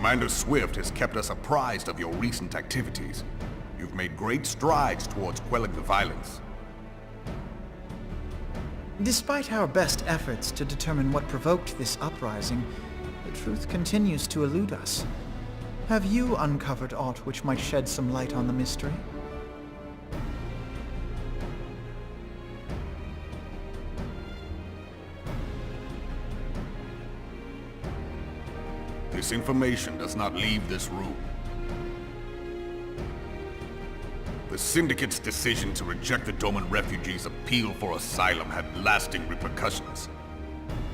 Commander Swift has kept us apprised of your recent activities. You've made great strides towards quelling the violence. Despite our best efforts to determine what provoked this uprising, the truth continues to elude us. Have you uncovered aught which might shed some light on the mystery? This information does not leave this room. The Syndicate's decision to reject the Doman refugees' appeal for asylum had lasting repercussions.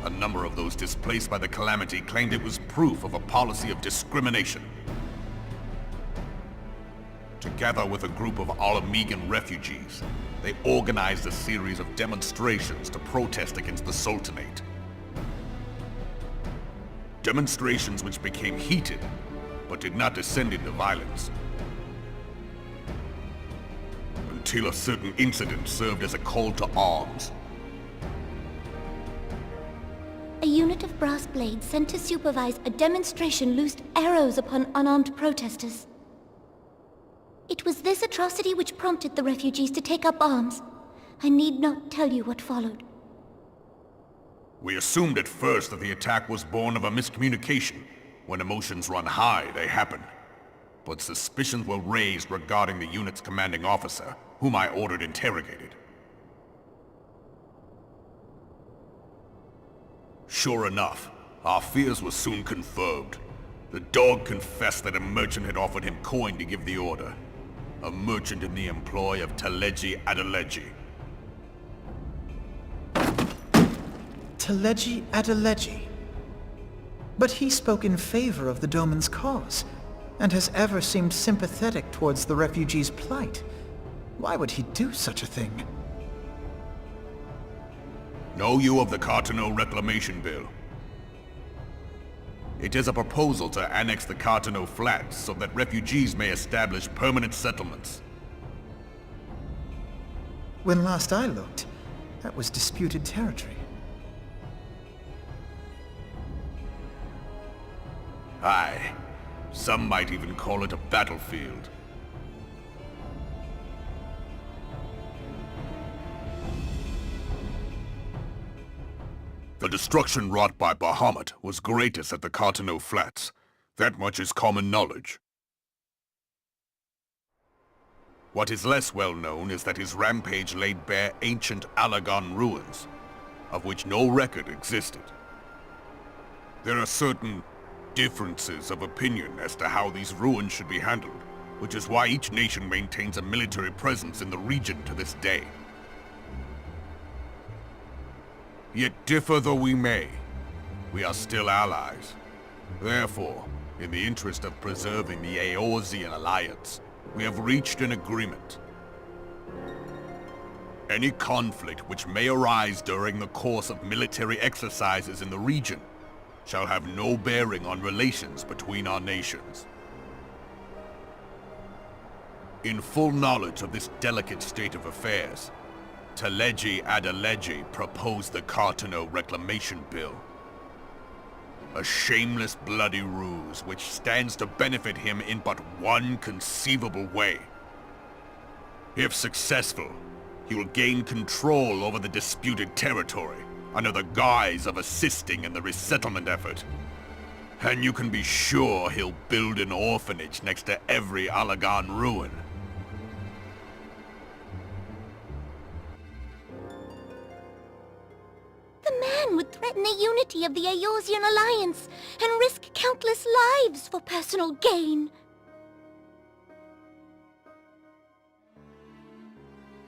A number of those displaced by the calamity claimed it was proof of a policy of discrimination. Together with a group of Alamegan refugees, they organized a series of demonstrations to protest against the Sultanate. Demonstrations which became heated, but did not descend into violence. Until a certain incident served as a call to arms. A unit of brass blades sent to supervise a demonstration loosed arrows upon unarmed protesters. It was this atrocity which prompted the refugees to take up arms. I need not tell you what followed. We assumed at first that the attack was born of a miscommunication. When emotions run high, they happen. But suspicions were raised regarding the unit's commanding officer, whom I ordered interrogated. Sure enough, our fears were soon confirmed. The dog confessed that a merchant had offered him coin to give the order. A merchant in the employ of Teleji Adeleji. Teleji Adeleji. But he spoke in favor of the Doman's cause, and has ever seemed sympathetic towards the refugees' plight. Why would he do such a thing? Know you of the Cartano Reclamation Bill? It is a proposal to annex the Cartano Flats so that refugees may establish permanent settlements. When last I looked, that was disputed territory. Aye. Some might even call it a battlefield. The destruction wrought by Bahamut was greatest at the Cartano Flats. That much is common knowledge. What is less well known is that his rampage laid bare ancient Alagon ruins, of which no record existed. There are certain differences of opinion as to how these ruins should be handled, which is why each nation maintains a military presence in the region to this day. Yet differ though we may, we are still allies. Therefore, in the interest of preserving the Eorzean alliance, we have reached an agreement. Any conflict which may arise during the course of military exercises in the region shall have no bearing on relations between our nations. In full knowledge of this delicate state of affairs, Teleji Adeleji proposed the Cartano Reclamation Bill. A shameless bloody ruse which stands to benefit him in but one conceivable way. If successful, he will gain control over the disputed territory under the guise of assisting in the resettlement effort. And you can be sure he'll build an orphanage next to every Alagon ruin. The man would threaten the unity of the Eorzean alliance and risk countless lives for personal gain.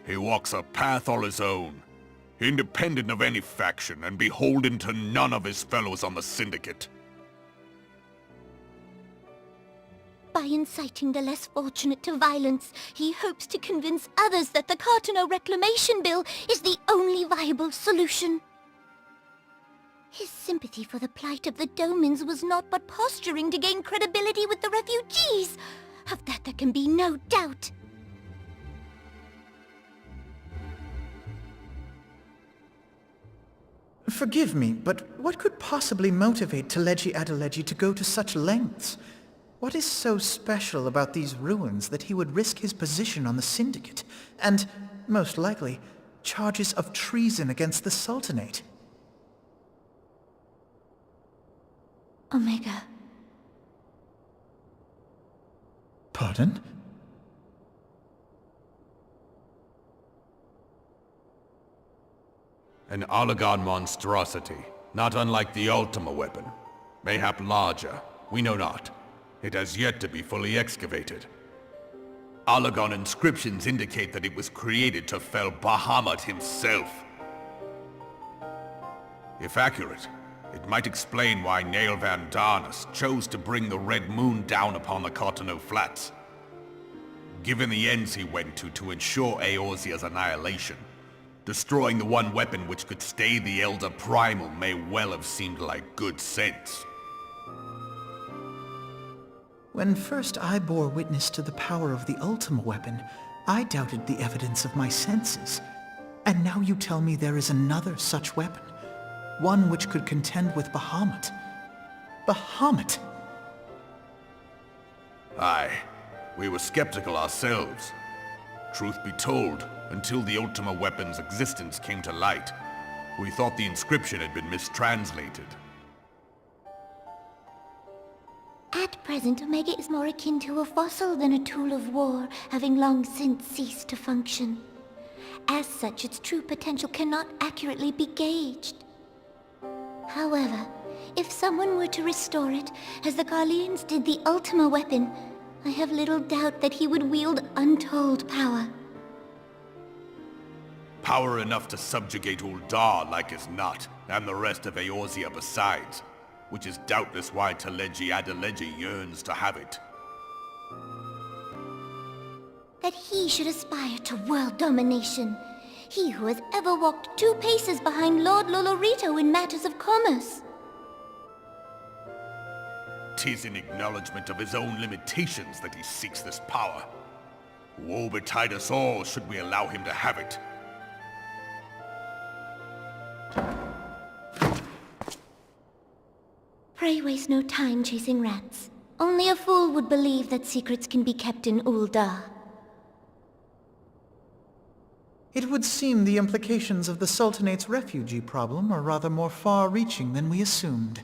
He walks a path all his own, independent of any faction and beholden to none of his fellows on the Syndicate. By inciting the less fortunate to violence, he hopes to convince others that the Cartano Reclamation Bill is the only viable solution. His sympathy for the plight of the Domans was not but posturing to gain credibility with the refugees. Of that there can be no doubt. Forgive me, but what could possibly motivate Teleji Adeleji to go to such lengths? What is so special about these ruins that he would risk his position on the Syndicate, and, most likely, charges of treason against the Sultanate? Omega. Pardon? An Oligon monstrosity, not unlike the Ultima weapon. Mayhap larger, we know not. It has yet to be fully excavated. Oligon inscriptions indicate that it was created to fell Bahamut himself. If accurate, it might explain why Nail Van Darnus chose to bring the Red Moon down upon the Cotonou Flats. Given the ends he went to ensure Eorzea's annihilation, destroying the one weapon which could stay the Elder Primal may well have seemed like good sense. When first I bore witness to the power of the Ultima weapon, I doubted the evidence of my senses. And now you tell me there is another such weapon, one which could contend with Bahamut. Bahamut! Aye, we were skeptical ourselves. Truth be told, until the Ultima weapon's existence came to light, we thought the inscription had been mistranslated. At present, Omega is more akin to a fossil than a tool of war, having long since ceased to function. As such, its true potential cannot accurately be gauged. However, if someone were to restore it, as the Garleans did the Ultima weapon, I have little doubt that he would wield untold power. Power enough to subjugate Uldar like as not, and the rest of Eorzea besides, which is doubtless why Teleji Adeleji yearns to have it. That he should aspire to world domination. He who has ever walked 2 paces behind Lord Lolorito in matters of commerce. 'Tis in acknowledgement of his own limitations that he seeks this power. Woe betide us all should we allow him to have it. Pray waste no time chasing rats. Only a fool would believe that secrets can be kept in Uldar. It would seem the implications of the Sultanate's refugee problem are rather more far-reaching than we assumed.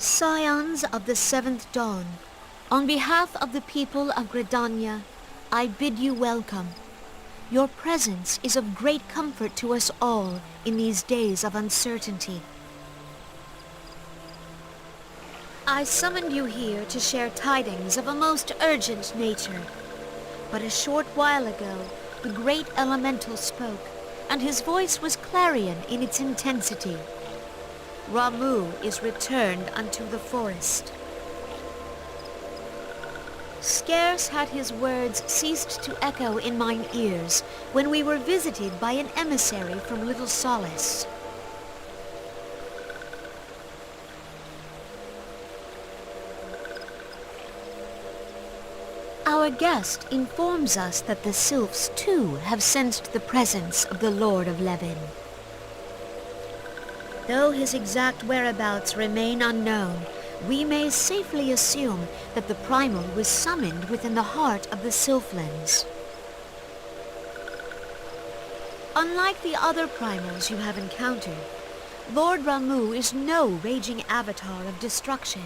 Scions of the Seventh Dawn, on behalf of the people of Gridania, I bid you welcome. Your presence is of great comfort to us all in these days of uncertainty. I summoned you here to share tidings of a most urgent nature. But a short while ago, the great elemental spoke, and his voice was clarion in its intensity. Ramuh is returned unto the forest. Scarce had his words ceased to echo in mine ears when we were visited by an emissary from Little Solace. Our guest informs us that the sylphs too have sensed the presence of the Lord of Levin. Though his exact whereabouts remain unknown, we may safely assume that the primal was summoned within the heart of the Sylphlands. Unlike the other primals you have encountered, Lord Ramuh is no raging avatar of destruction.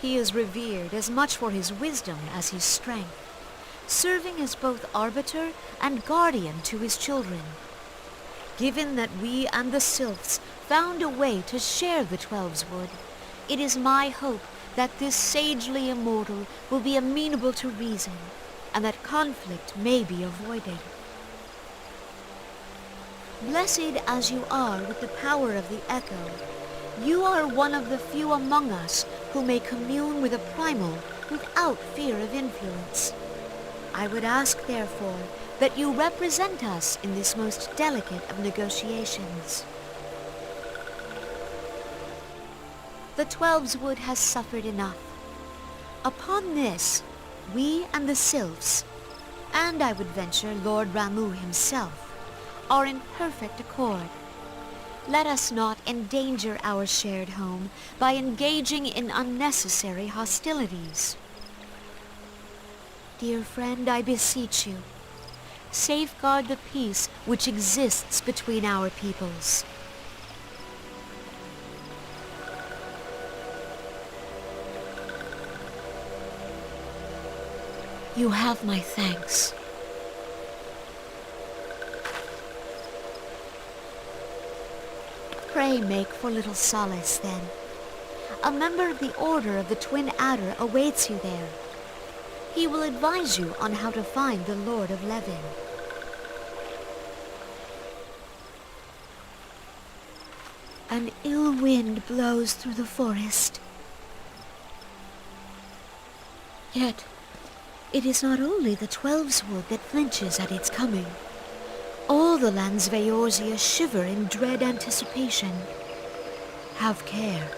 He is revered as much for his wisdom as his strength, serving as both arbiter and guardian to his children. Given that we and the Sylphs found a way to share the Twelves Wood, it is my hope that this sagely immortal will be amenable to reason, and that conflict may be avoided. Blessed as you are with the power of the Echo, you are one of the few among us who may commune with a primal without fear of influence. I would ask, therefore, that you represent us in this most delicate of negotiations. The Twelves Wood has suffered enough. Upon this, we and the Sylphs, and I would venture Lord Ramuh himself, are in perfect accord. Let us not endanger our shared home by engaging in unnecessary hostilities. Dear friend, I beseech you, safeguard the peace which exists between our peoples. You have my thanks. Pray make for Little Solace, then. A member of the Order of the Twin Adder awaits you there. He will advise you on how to find the Lord of Levin. An ill wind blows through the forest. Yet, it is not only the Twelves Wood that flinches at its coming. All the lands of Eorzea shiver in dread anticipation. Have care.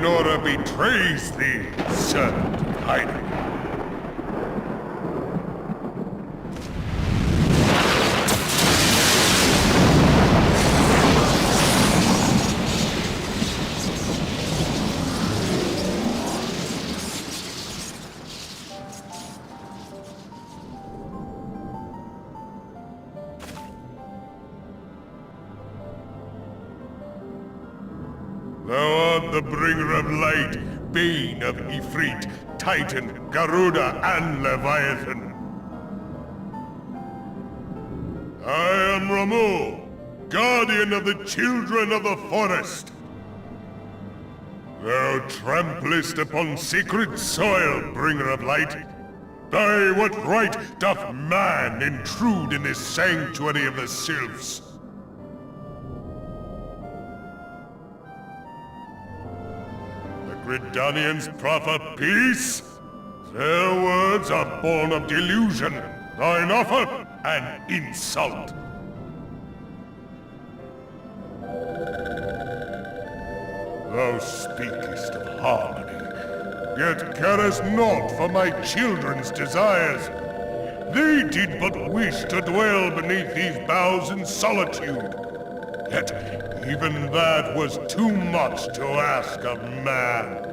Nora betrays thee, servant of Hydra. Thou art the bringer of light, bane of Ifrit, Titan, Garuda, and Leviathan. I am Ramu, guardian of the children of the forest. Thou tramplest upon sacred soil, bringer of light. By what right doth man intrude in this sanctuary of the sylphs? Gridanians proffer peace? Their words are born of delusion, thine offer an insult. Thou speakest of harmony, yet carest naught for my children's desires. They did but wish to dwell beneath these boughs in solitude. Yet even that was too much to ask of man.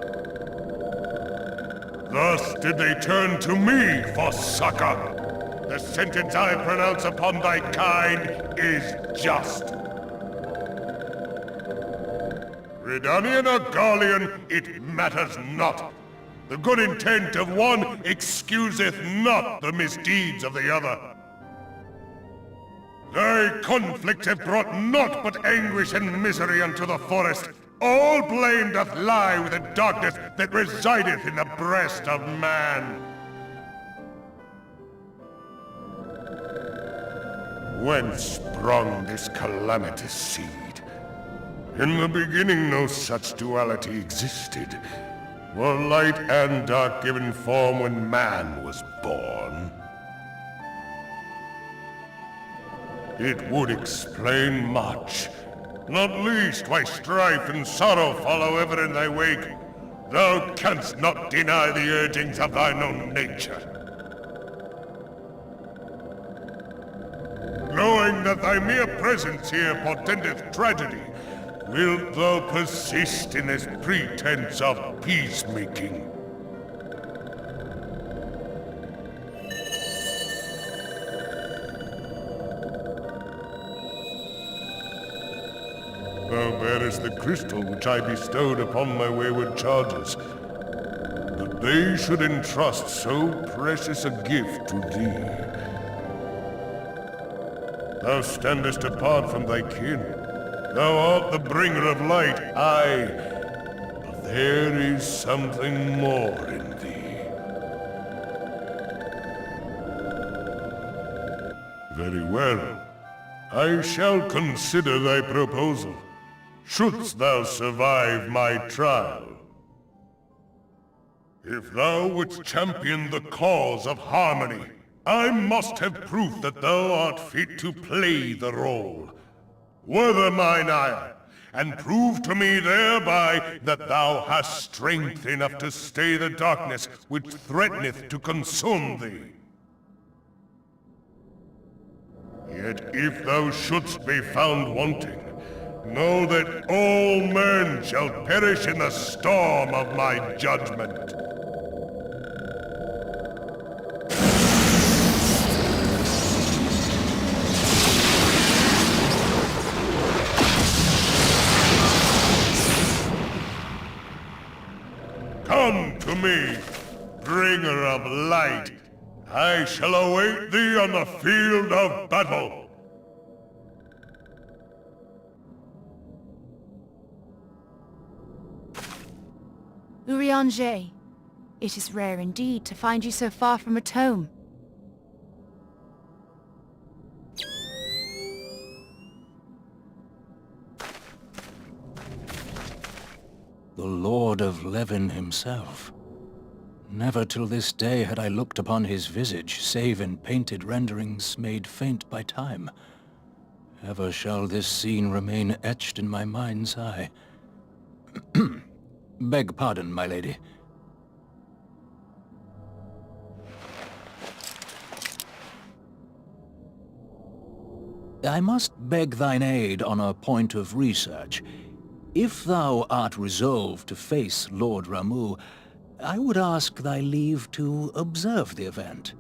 Thus did they turn to me for succor. The sentence I pronounce upon thy kind is just. Redanian or Garlean, it matters not. The good intent of one excuseth not the misdeeds of the other. Thy conflict have brought naught but anguish and misery unto the forest. All blame doth lie with the darkness that resideth in the breast of man. Whence sprung this calamitous seed? In the beginning no such duality existed. Were light and dark given form when man was born? It would explain much. Not least why strife and sorrow follow ever in thy wake. Thou canst not deny the urgings of thine own nature. Knowing that thy mere presence here portendeth tragedy, wilt thou persist in this pretense of peacemaking? Thou bearest the crystal which I bestowed upon my wayward charges. That they should entrust so precious a gift to thee. Thou standest apart from thy kin. Thou art the bringer of light, aye. But there is something more in thee. Very well. I shall consider thy proposal. Shouldst thou survive my trial. If thou wouldst champion the cause of harmony, I must have proof that thou art fit to play the role. Wither mine ire, and prove to me thereby that thou hast strength enough to stay the darkness which threateneth to consume thee. Yet if thou shouldst be found wanting, know that all men shall perish in the storm of my judgment. Come to me, bringer of light. I shall await thee on the field of battle. Urianger, it is rare indeed to find you so far from a tome. The Lord of Levin himself. Never till this day had I looked upon his visage, save in painted renderings made faint by time. Ever shall this scene remain etched in my mind's eye. Beg pardon, my lady. I must beg thine aid on a point of research. If thou art resolved to face Lord Ramuh, I would ask thy leave to observe the event.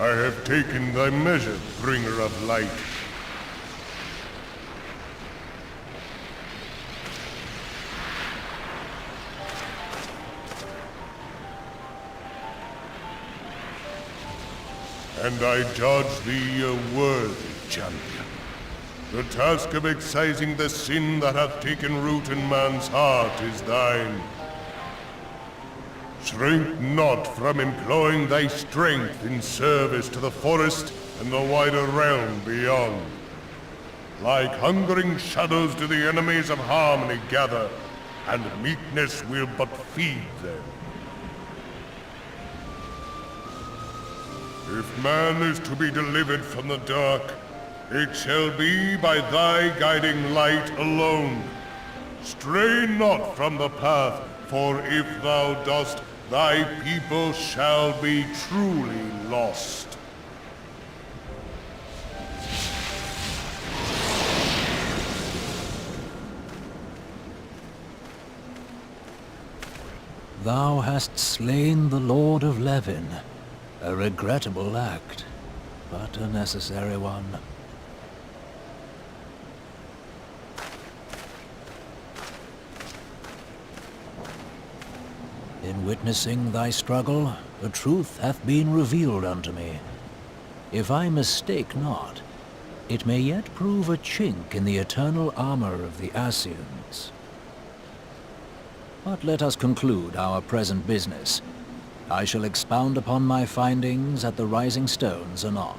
I have taken thy measure, bringer of light. And I judge thee a worthy champion. The task of excising the sin that hath taken root in man's heart is thine. Shrink not from employing thy strength in service to the forest and the wider realm beyond. Like hungering shadows do the enemies of harmony gather, and meekness will but feed them. If man is to be delivered from the dark, it shall be by thy guiding light alone. Stray not from the path, for if thou dost, thy people shall be truly lost. Thou hast slain the Lord of Levin. A regrettable act, but a necessary one. In witnessing thy struggle, the truth hath been revealed unto me. If I mistake not, it may yet prove a chink in the eternal armor of the Assyrians. But let us conclude our present business. I shall expound upon my findings at the Rising Stones anon.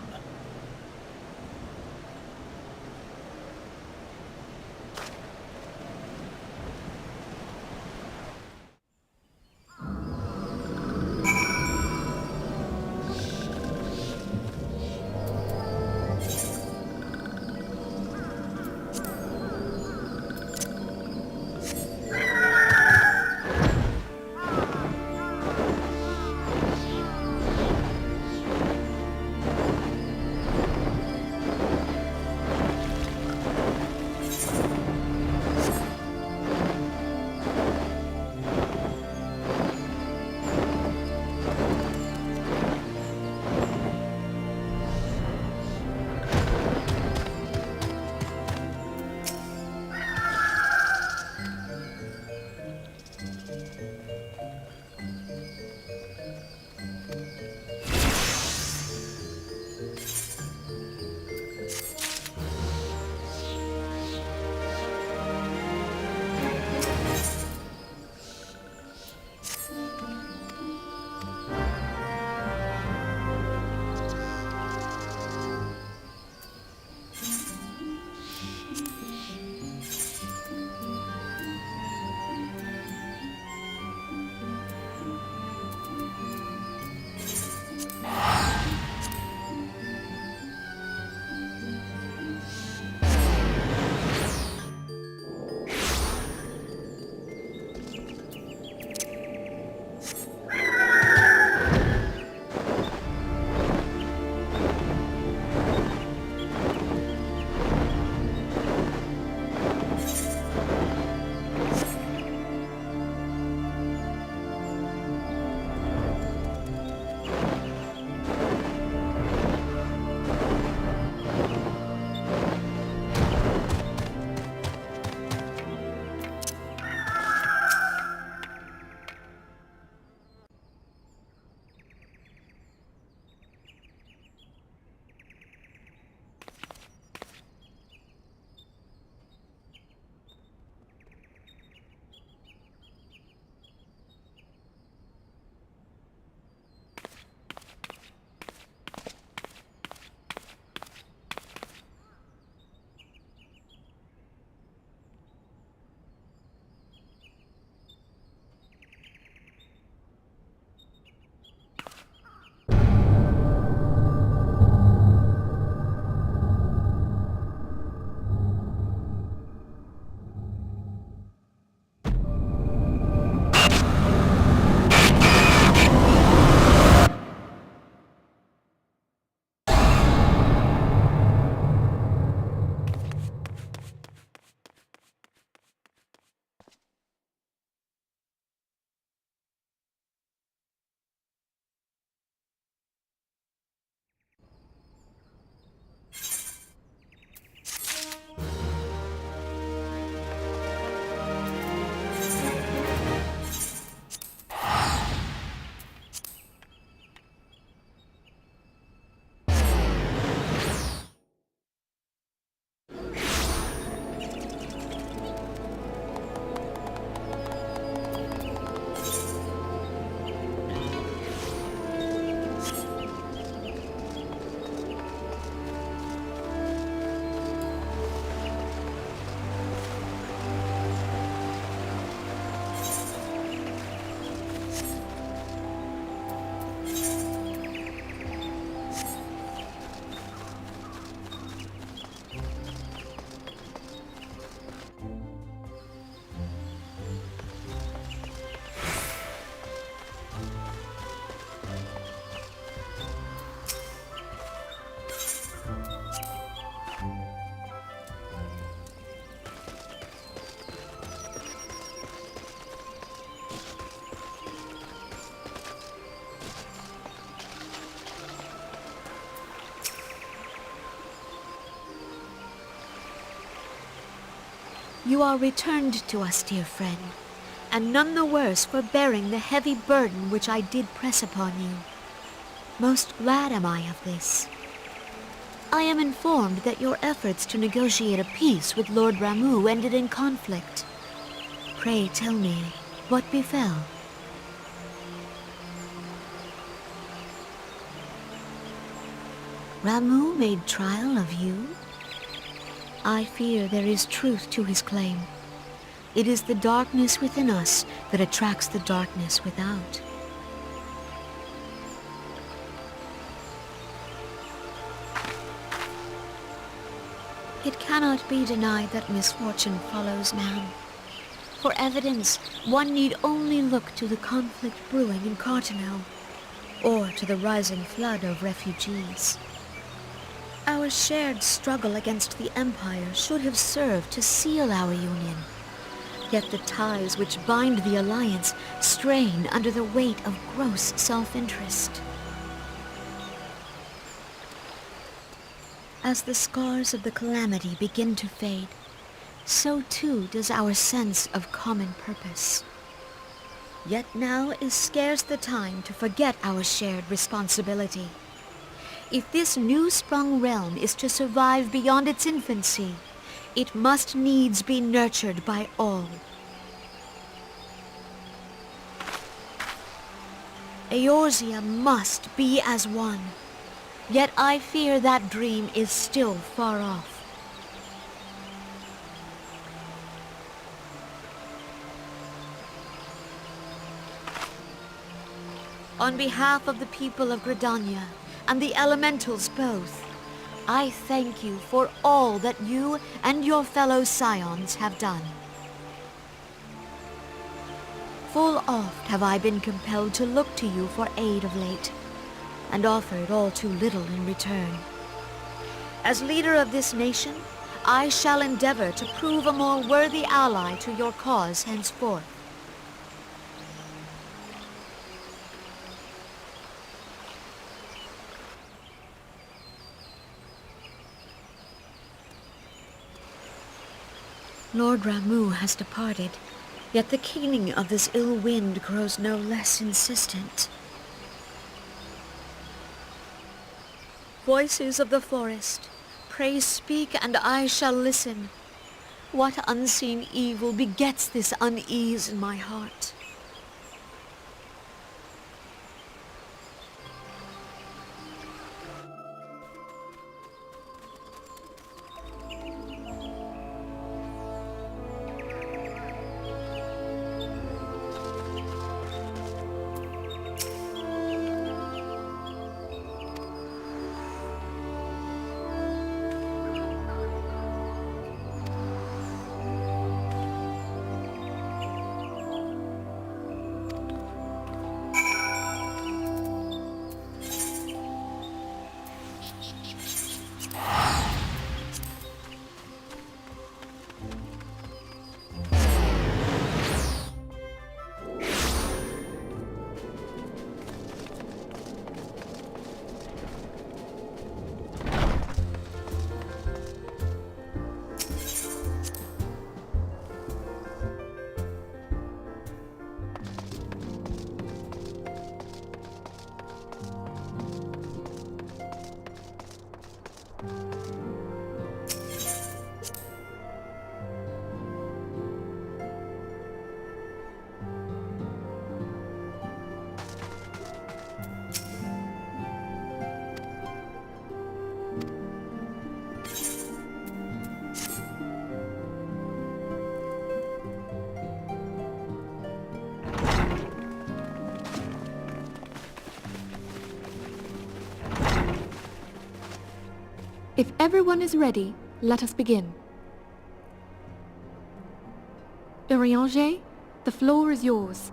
You are returned to us, dear friend, and none the worse for bearing the heavy burden which I did press upon you. Most glad am I of this. I am informed that your efforts to negotiate a peace with Lord Ramuh ended in conflict. Pray tell me, what befell? Ramuh made trial of you? I fear there is truth to his claim. It is the darkness within us that attracts the darkness without. It cannot be denied that misfortune follows man. For evidence, one need only look to the conflict brewing in Cartano, or to the rising flood of refugees. Our shared struggle against the Empire should have served to seal our union. Yet the ties which bind the alliance strain under the weight of gross self-interest. As the scars of the calamity begin to fade, so too does our sense of common purpose. Yet now is scarce the time to forget our shared responsibility. If this new-sprung realm is to survive beyond its infancy, it must needs be nurtured by all. Eorzea must be as one. Yet I fear that dream is still far off. On behalf of the people of Gridania and the elementals both, I thank you for all that you and your fellow scions have done. Full oft have I been compelled to look to you for aid of late, and offered all too little in return. As leader of this nation, I shall endeavor to prove a more worthy ally to your cause henceforth. Lord Ramuh has departed, yet the keening of this ill wind grows no less insistent. Voices of the forest, pray speak and I shall listen. What unseen evil begets this unease in my heart? If everyone is ready, let us begin. Urianger, the floor is yours.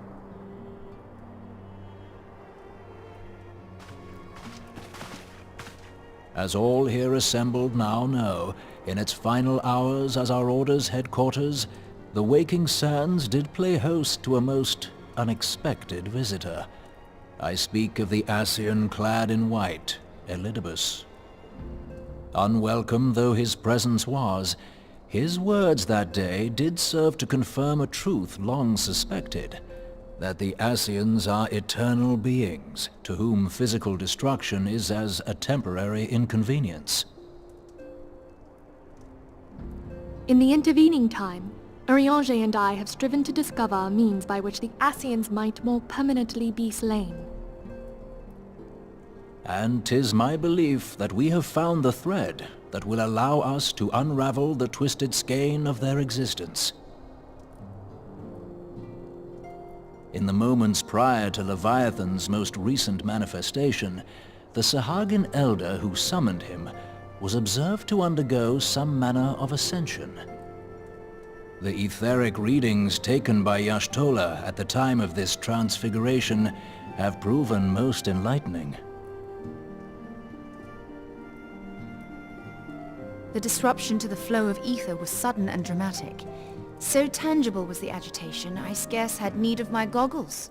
As all here assembled now know, in its final hours as our Order's headquarters, the Waking Sands did play host to a most unexpected visitor. I speak of the Ascian clad in white, Elidibus. Unwelcome though his presence was, His words that day did serve to confirm a truth long suspected, that the Ascians are eternal beings, to whom physical destruction is as a temporary inconvenience. In the intervening time, Urianger and I have striven to discover a means by which the Ascians might more permanently be slain. And 'tis my belief that we have found the thread that will allow us to unravel the twisted skein of their existence. In the moments prior to Leviathan's most recent manifestation, the Sahagin elder who summoned him was observed to undergo some manner of ascension. The etheric readings taken by Y'shtola at the time of this transfiguration have proven most enlightening. The disruption to the flow of ether was sudden and dramatic. So tangible was the agitation, I scarce had need of my goggles.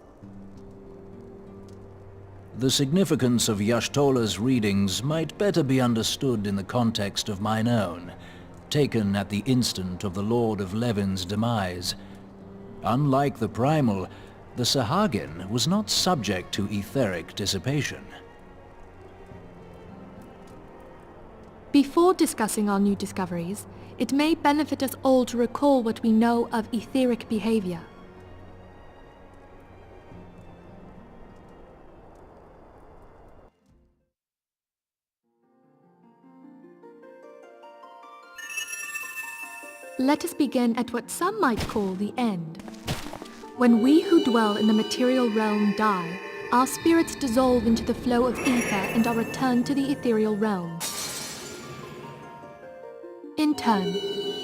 The significance of Y'shtola's readings might better be understood in the context of mine own, taken at the instant of the Lord of Levin's demise. Unlike the Primal, the Sahagin was not subject to etheric dissipation. Before discussing our new discoveries, it may benefit us all to recall what we know of etheric behavior. Let us begin at what some might call the end. When we who dwell in the material realm die, our spirits dissolve into the flow of ether and are returned to the ethereal realm. In turn,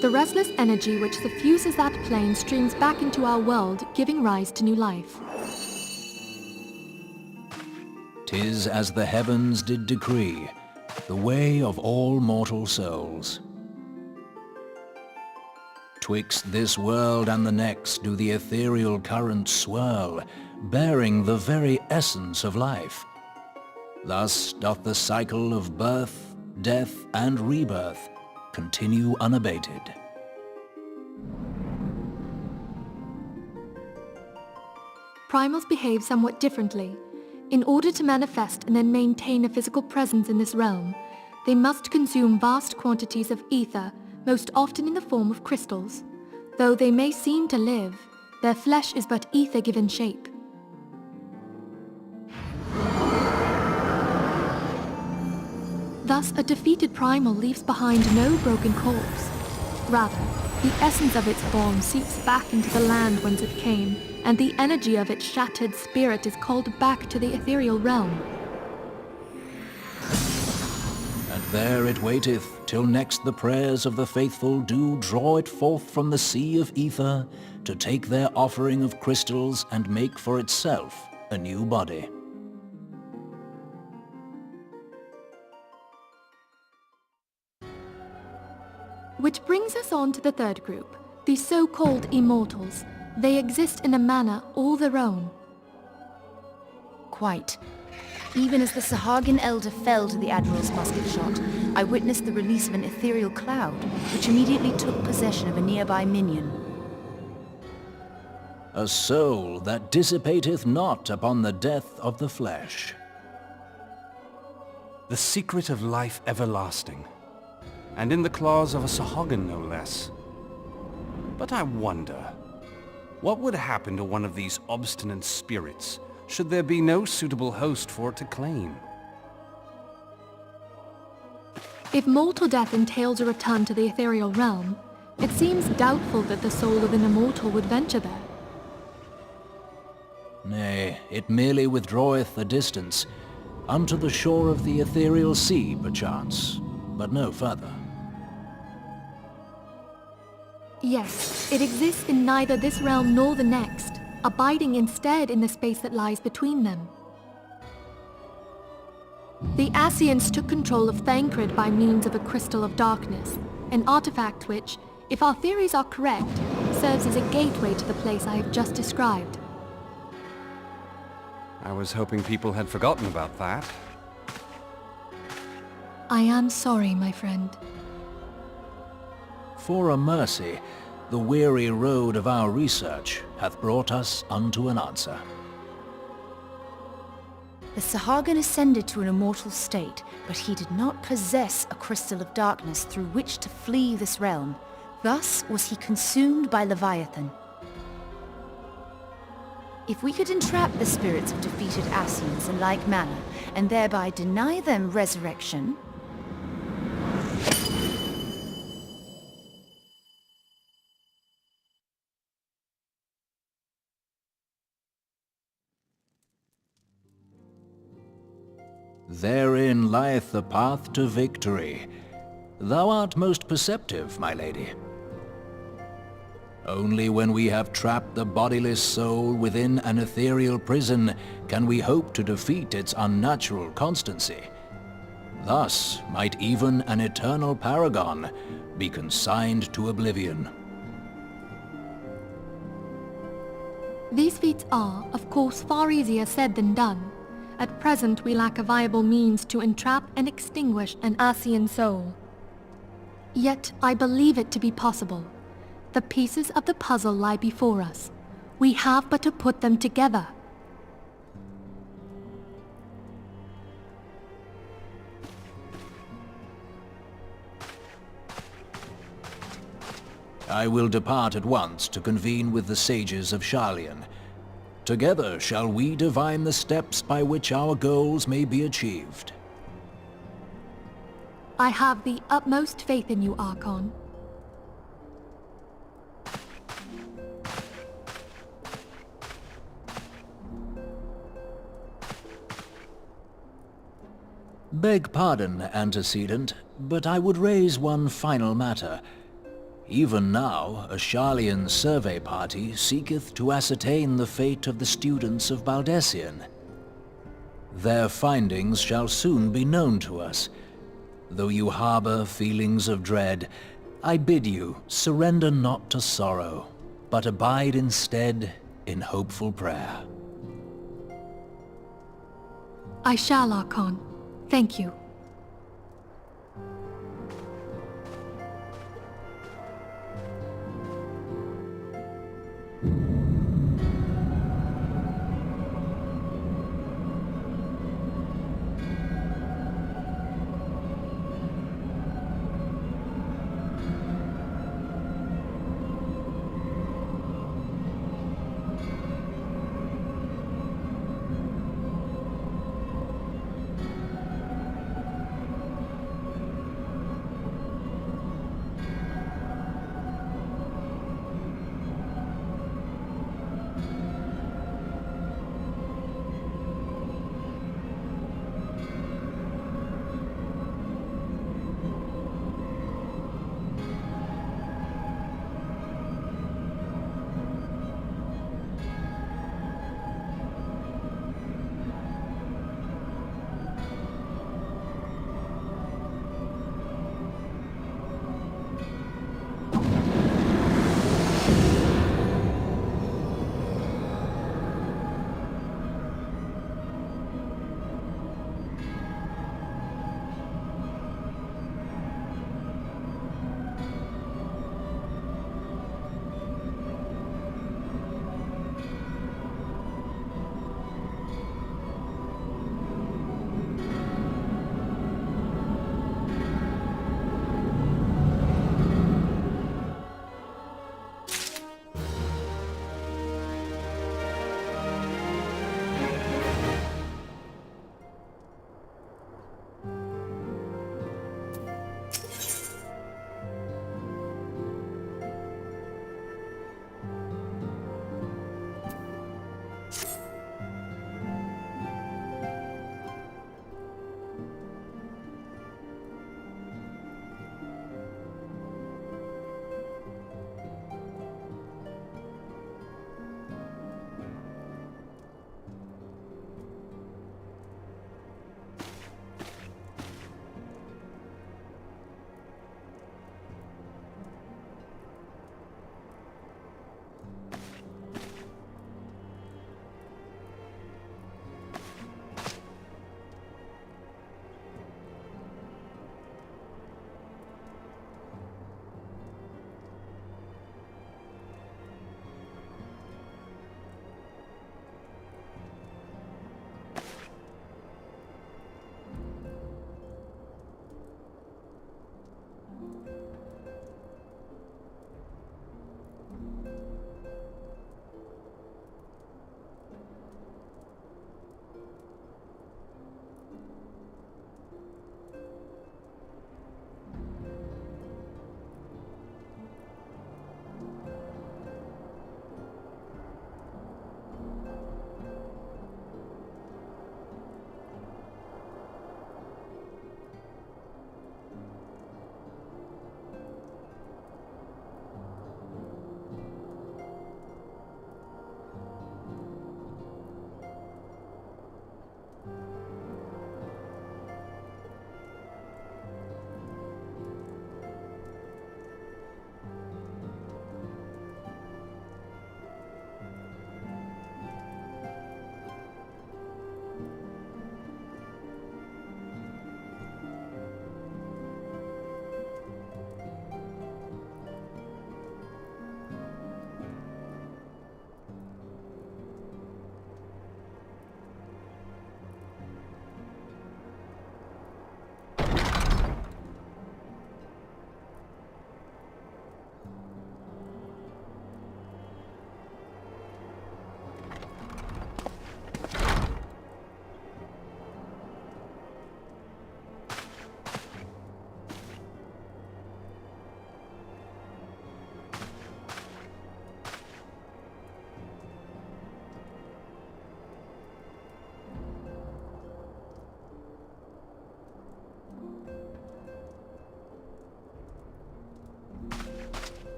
the restless energy which suffuses that plane streams back into our world, giving rise to new life. 'Tis as the heavens did decree, the way of all mortal souls. Twixt this world and the next do the ethereal currents swirl, bearing the very essence of life. Thus doth the cycle of birth, death, and rebirth continue unabated. Primals behave somewhat differently. In order to manifest and then maintain a physical presence in this realm, they must consume vast quantities of ether, most often in the form of crystals. Though they may seem to live, their flesh is but ether given shape. Thus, a defeated primal leaves behind no broken corpse. Rather, the essence of its form seeps back into the land whence it came, and the energy of its shattered spirit is called back to the ethereal realm. And there it waiteth, till next the prayers of the faithful do draw it forth from the sea of ether, to take their offering of crystals and make for itself a new body. Which brings us on to the third group, the so-called immortals. They exist in a manner all their own. Quite. Even as the Sahagin elder fell to the Admiral's musket shot, I witnessed the release of an ethereal cloud, which immediately took possession of a nearby minion. A soul that dissipateth not upon the death of the flesh. The secret of life everlasting, and in the claws of a Sahagin no less. But I wonder, what would happen to one of these obstinate spirits should there be no suitable host for it to claim? If mortal death entails a return to the ethereal realm, it seems doubtful that the soul of an immortal would venture there. Nay, it merely withdraweth a distance, unto the shore of the ethereal sea, perchance, but no further. Yes, it exists in neither this realm nor the next, abiding instead in the space that lies between them. The Ascians took control of Thancred by means of a crystal of darkness, an artifact which, if our theories are correct, serves as a gateway to the place I have just described. I was hoping people had forgotten about that. I am sorry, my friend. for a mercy, the weary road of our research hath brought us unto an answer. The Sahagin ascended to an immortal state, but he did not possess a crystal of darkness through which to flee this realm. Thus was he consumed by Leviathan. If we could entrap the spirits of defeated Ascians in like manner, and thereby deny them resurrection, therein lieth the path to victory. Thou art most perceptive, my lady. Only when we have trapped the bodiless soul within an ethereal prison can we hope to defeat its unnatural constancy. Thus might even an eternal paragon be consigned to oblivion. These feats are, of course, far easier said than done. At present, we lack a viable means to entrap and extinguish an Ascian soul. Yet, I believe it to be possible. The pieces of the puzzle lie before us. We have but to put them together. I will depart at once to convene with the sages of Sharlayan. Together shall we divine the steps by which our goals may be achieved. I have the utmost faith in you, Archon. Beg pardon, antecedent, but I would raise one final matter. Even now, a Sharlayan survey party seeketh to ascertain the fate of the students of Baldessian. Their findings shall soon be known to us. Though you harbor feelings of dread, I bid you surrender not to sorrow, but abide instead in hopeful prayer. I shall, Archon. Thank you.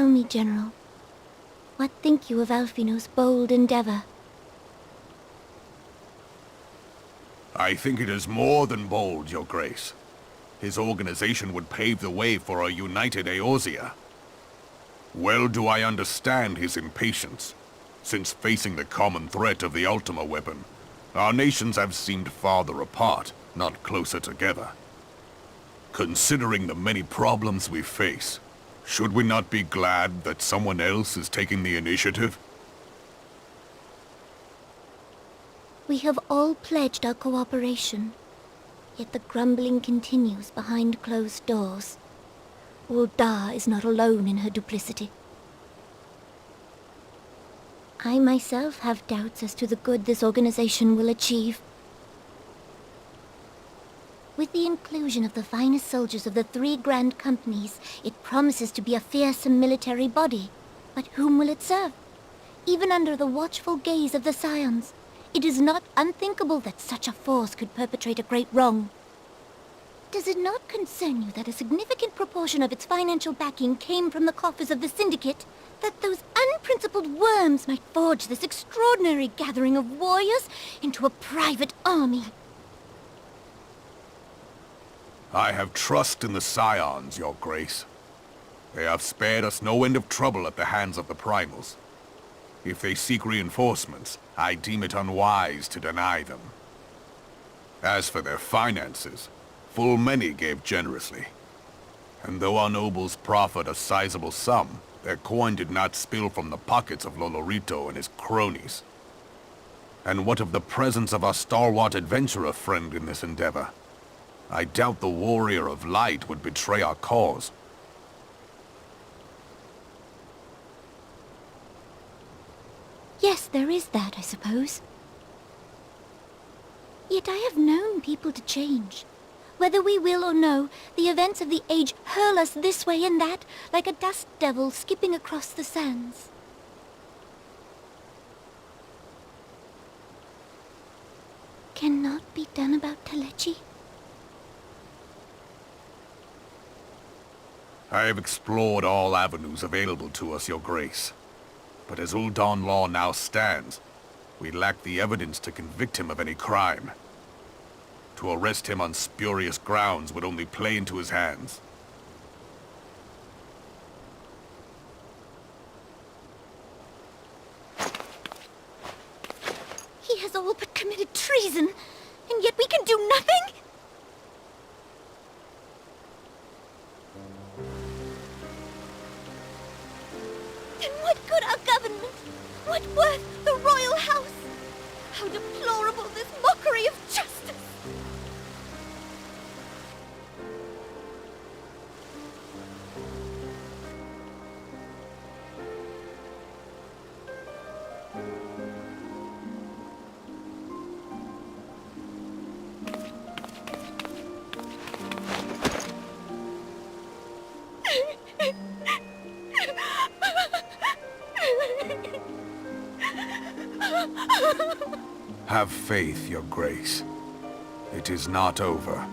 Tell me, General, what think you of Alfino's bold endeavor? I think it is more than bold, Your Grace. His organization would pave the way for a united Eorzea. Well do I understand his impatience, since facing the common threat of the Ultima weapon, our nations have seemed farther apart, not closer together. Considering the many problems we face, should we not be glad that someone else is taking the initiative? We have all pledged our cooperation, yet the grumbling continues behind closed doors. Ul'dah is not alone in her duplicity. I myself have doubts as to the good this organization will achieve. With the inclusion of the finest soldiers of the 3 grand companies, it promises to be a fearsome military body. But whom will it serve? Even under the watchful gaze of the Scions, it is not unthinkable that such a force could perpetrate a great wrong. Does it not concern you that a significant proportion of its financial backing came from the coffers of the Syndicate? That those unprincipled worms might forge this extraordinary gathering of warriors into a private army? I have trust in the Scions, Your Grace. They have spared us no end of trouble at the hands of the Primals. If they seek reinforcements, I deem it unwise to deny them. As for their finances, full many gave generously. And though our nobles proffered a sizable sum, their coin did not spill from the pockets of Lolorito and his cronies. And what of the presence of our stalwart adventurer friend in this endeavor? I doubt the Warrior of Light would betray our cause. Yes, there is that, I suppose. Yet I have known people to change. Whether we will or no, the events of the age hurl us this way and that, like a dust devil skipping across the sands. Cannot be done about Telechi? I have explored all avenues available to us, Your Grace. But as Ul'dah law now stands, we lack the evidence to convict him of any crime. To arrest him on spurious grounds would only play into his hands. He has all but committed treason, and yet we can do nothing? Then what good our government? What worth the royal house? How deplorable this mockery of justice! Have faith, Your Grace. It is not over.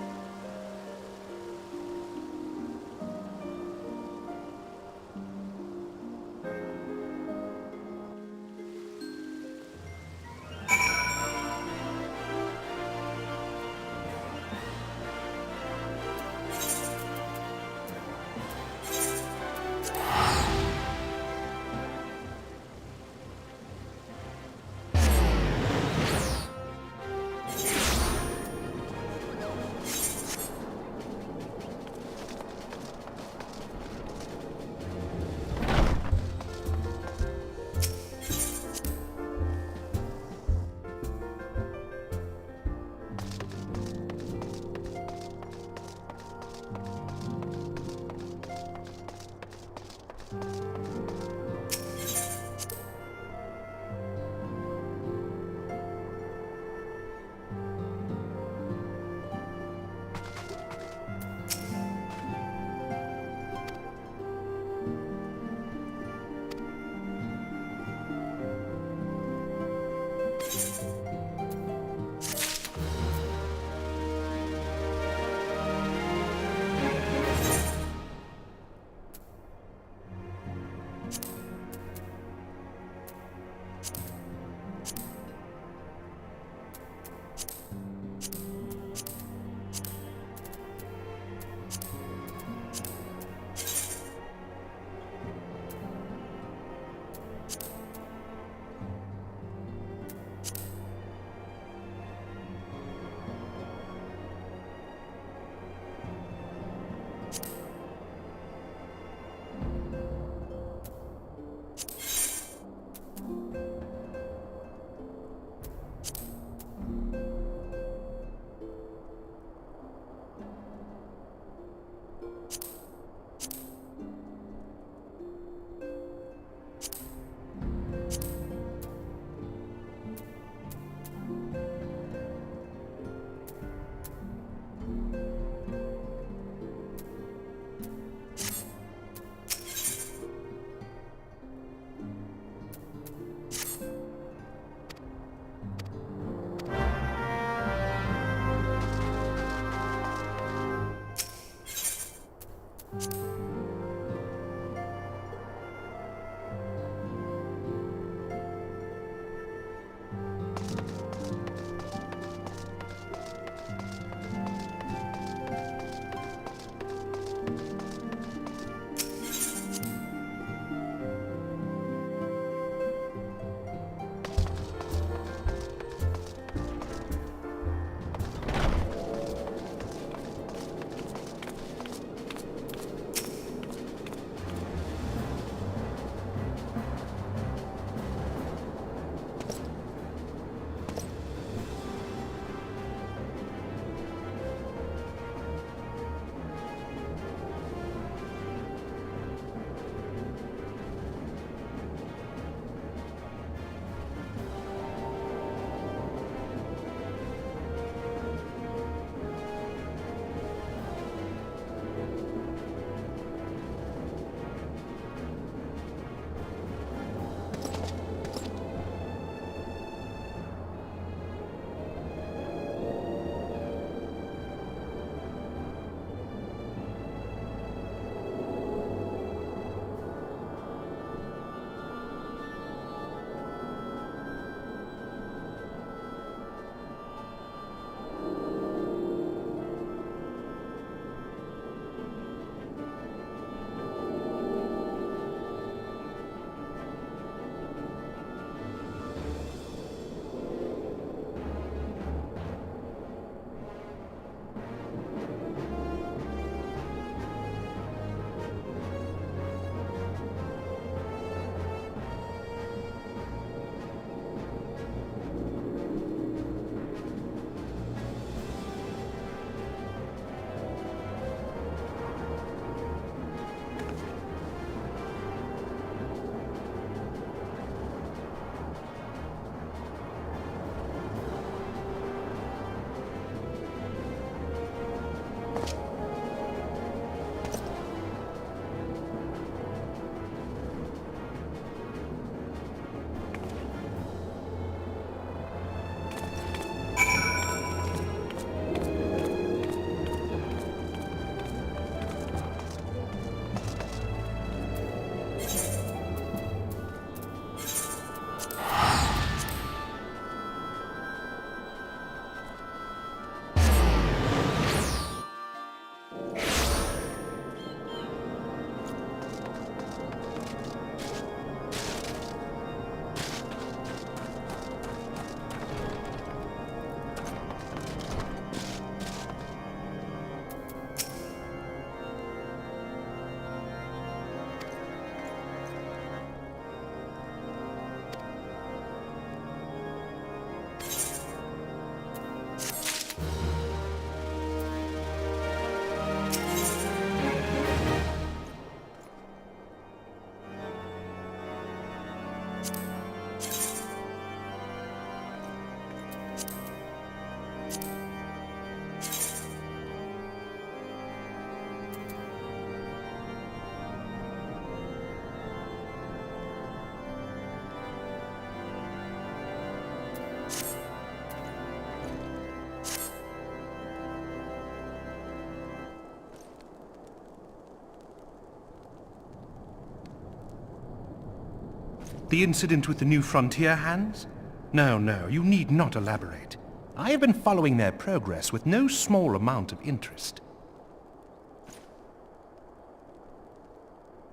The incident with the new frontier hands? No, you need not elaborate. I have been following their progress with no small amount of interest.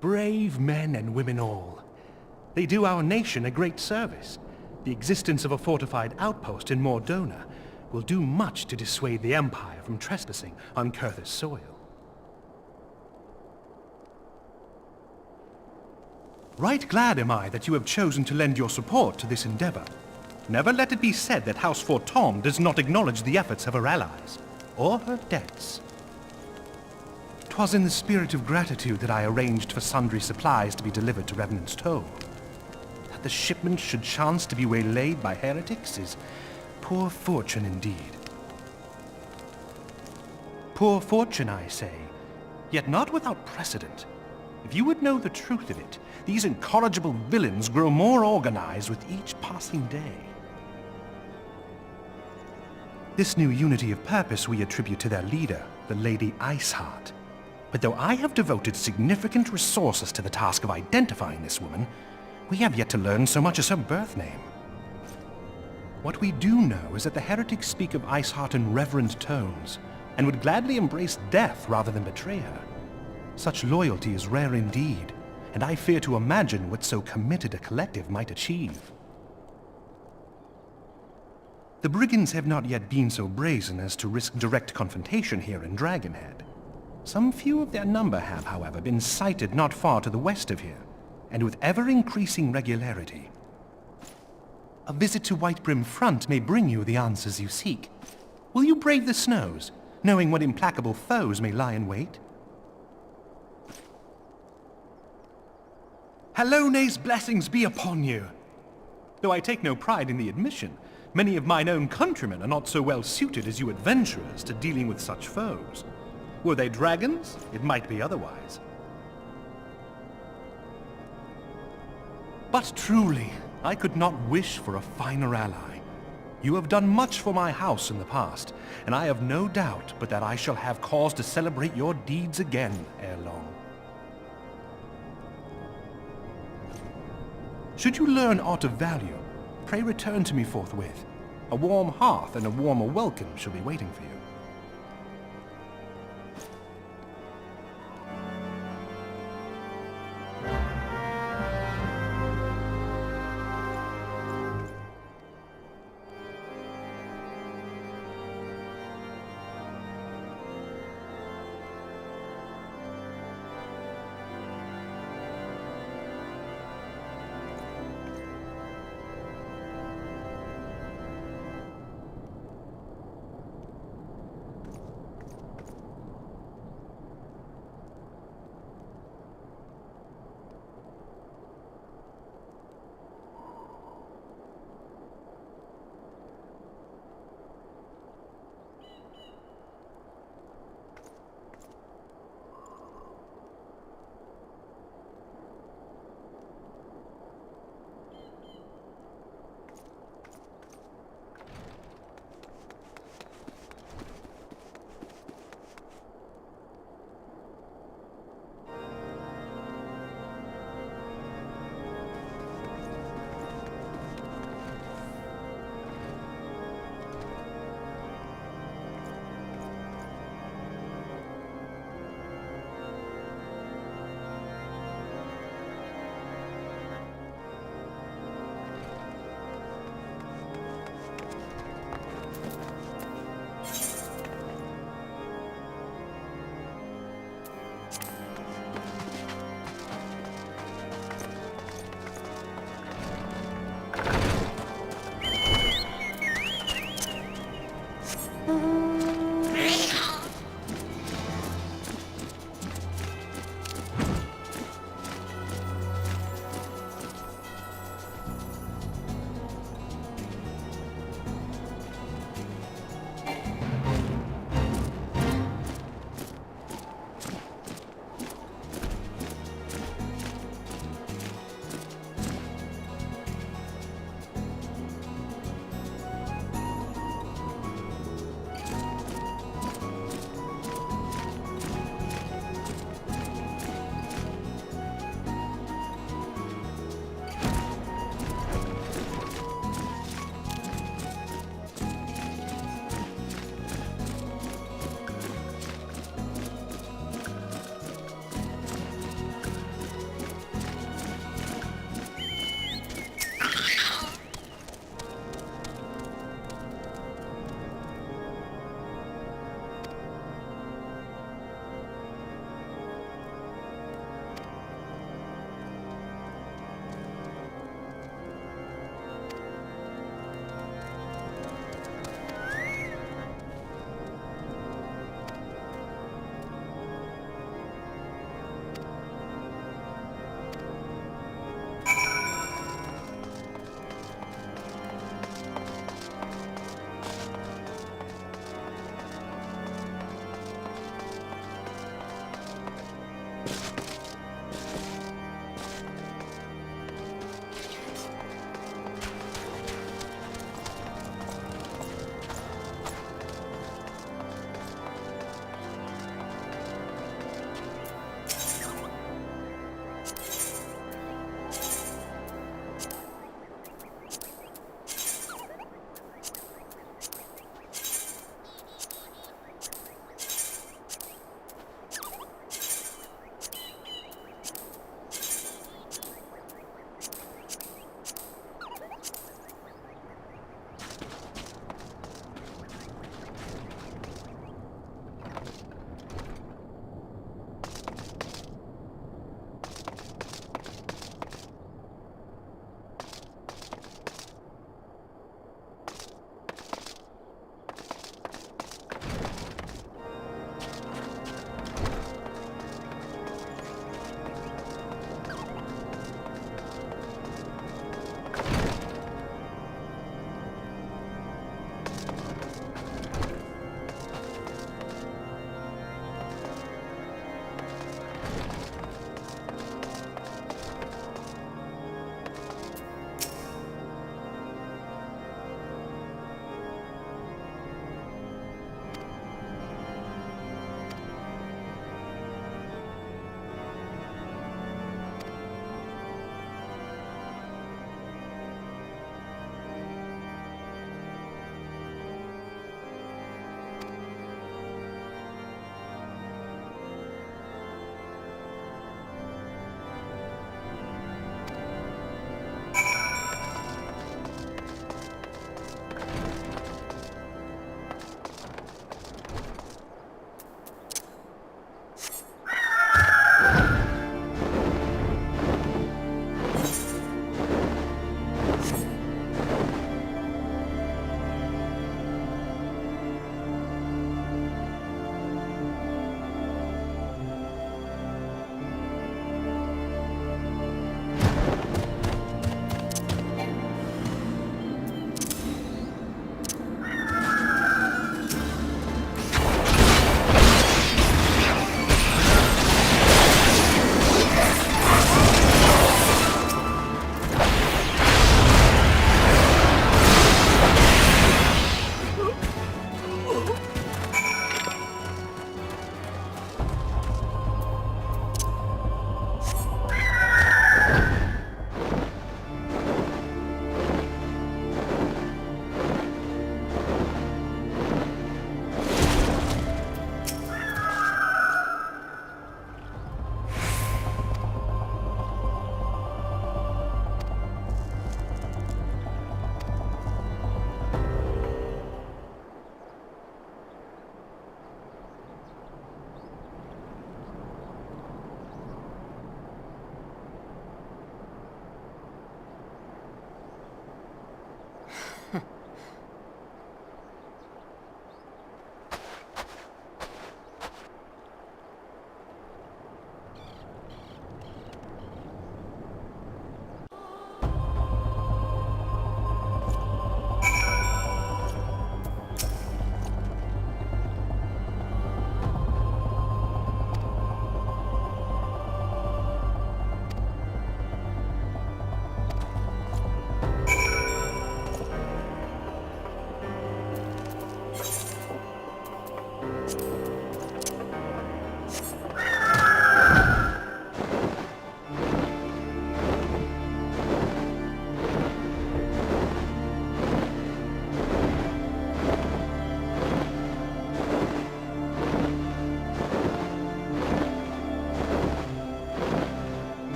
Brave men and women all. They do our nation a great service. The existence of a fortified outpost in Mordona will do much to dissuade the Empire from trespassing on Kurthus soil. Right glad am I that you have chosen to lend your support to this endeavor. Never let it be said that House Fortom does not acknowledge the efforts of her allies, or her debts. 'Twas in the spirit of gratitude that I arranged for sundry supplies to be delivered to Revenant's Toll. That the shipment should chance to be waylaid by heretics is poor fortune indeed. Poor fortune, I say, yet not without precedent. If you would know the truth of it, these incorrigible villains grow more organized with each passing day. This new unity of purpose we attribute to their leader, the Lady Iceheart. But though I have devoted significant resources to the task of identifying this woman, we have yet to learn so much as her birth name. What we do know is that the heretics speak of Iceheart in reverent tones, and would gladly embrace death rather than betray her. Such loyalty is rare indeed, and I fear to imagine what so committed a collective might achieve. The brigands have not yet been so brazen as to risk direct confrontation here in Dragonhead. Some few of their number have, however, been sighted not far to the west of here, and with ever-increasing regularity. A visit to Whitebrim Front may bring you the answers you seek. Will you brave the snows, knowing what implacable foes may lie in wait? Halone's blessings be upon you! Though I take no pride in the admission, many of mine own countrymen are not so well suited as you adventurers to dealing with such foes. Were they dragons, it might be otherwise. But truly, I could not wish for a finer ally. You have done much for my house in the past, and I have no doubt but that I shall have cause to celebrate your deeds again ere long. Should you learn aught of value, pray return to me forthwith. A warm hearth and a warmer welcome shall be waiting for you.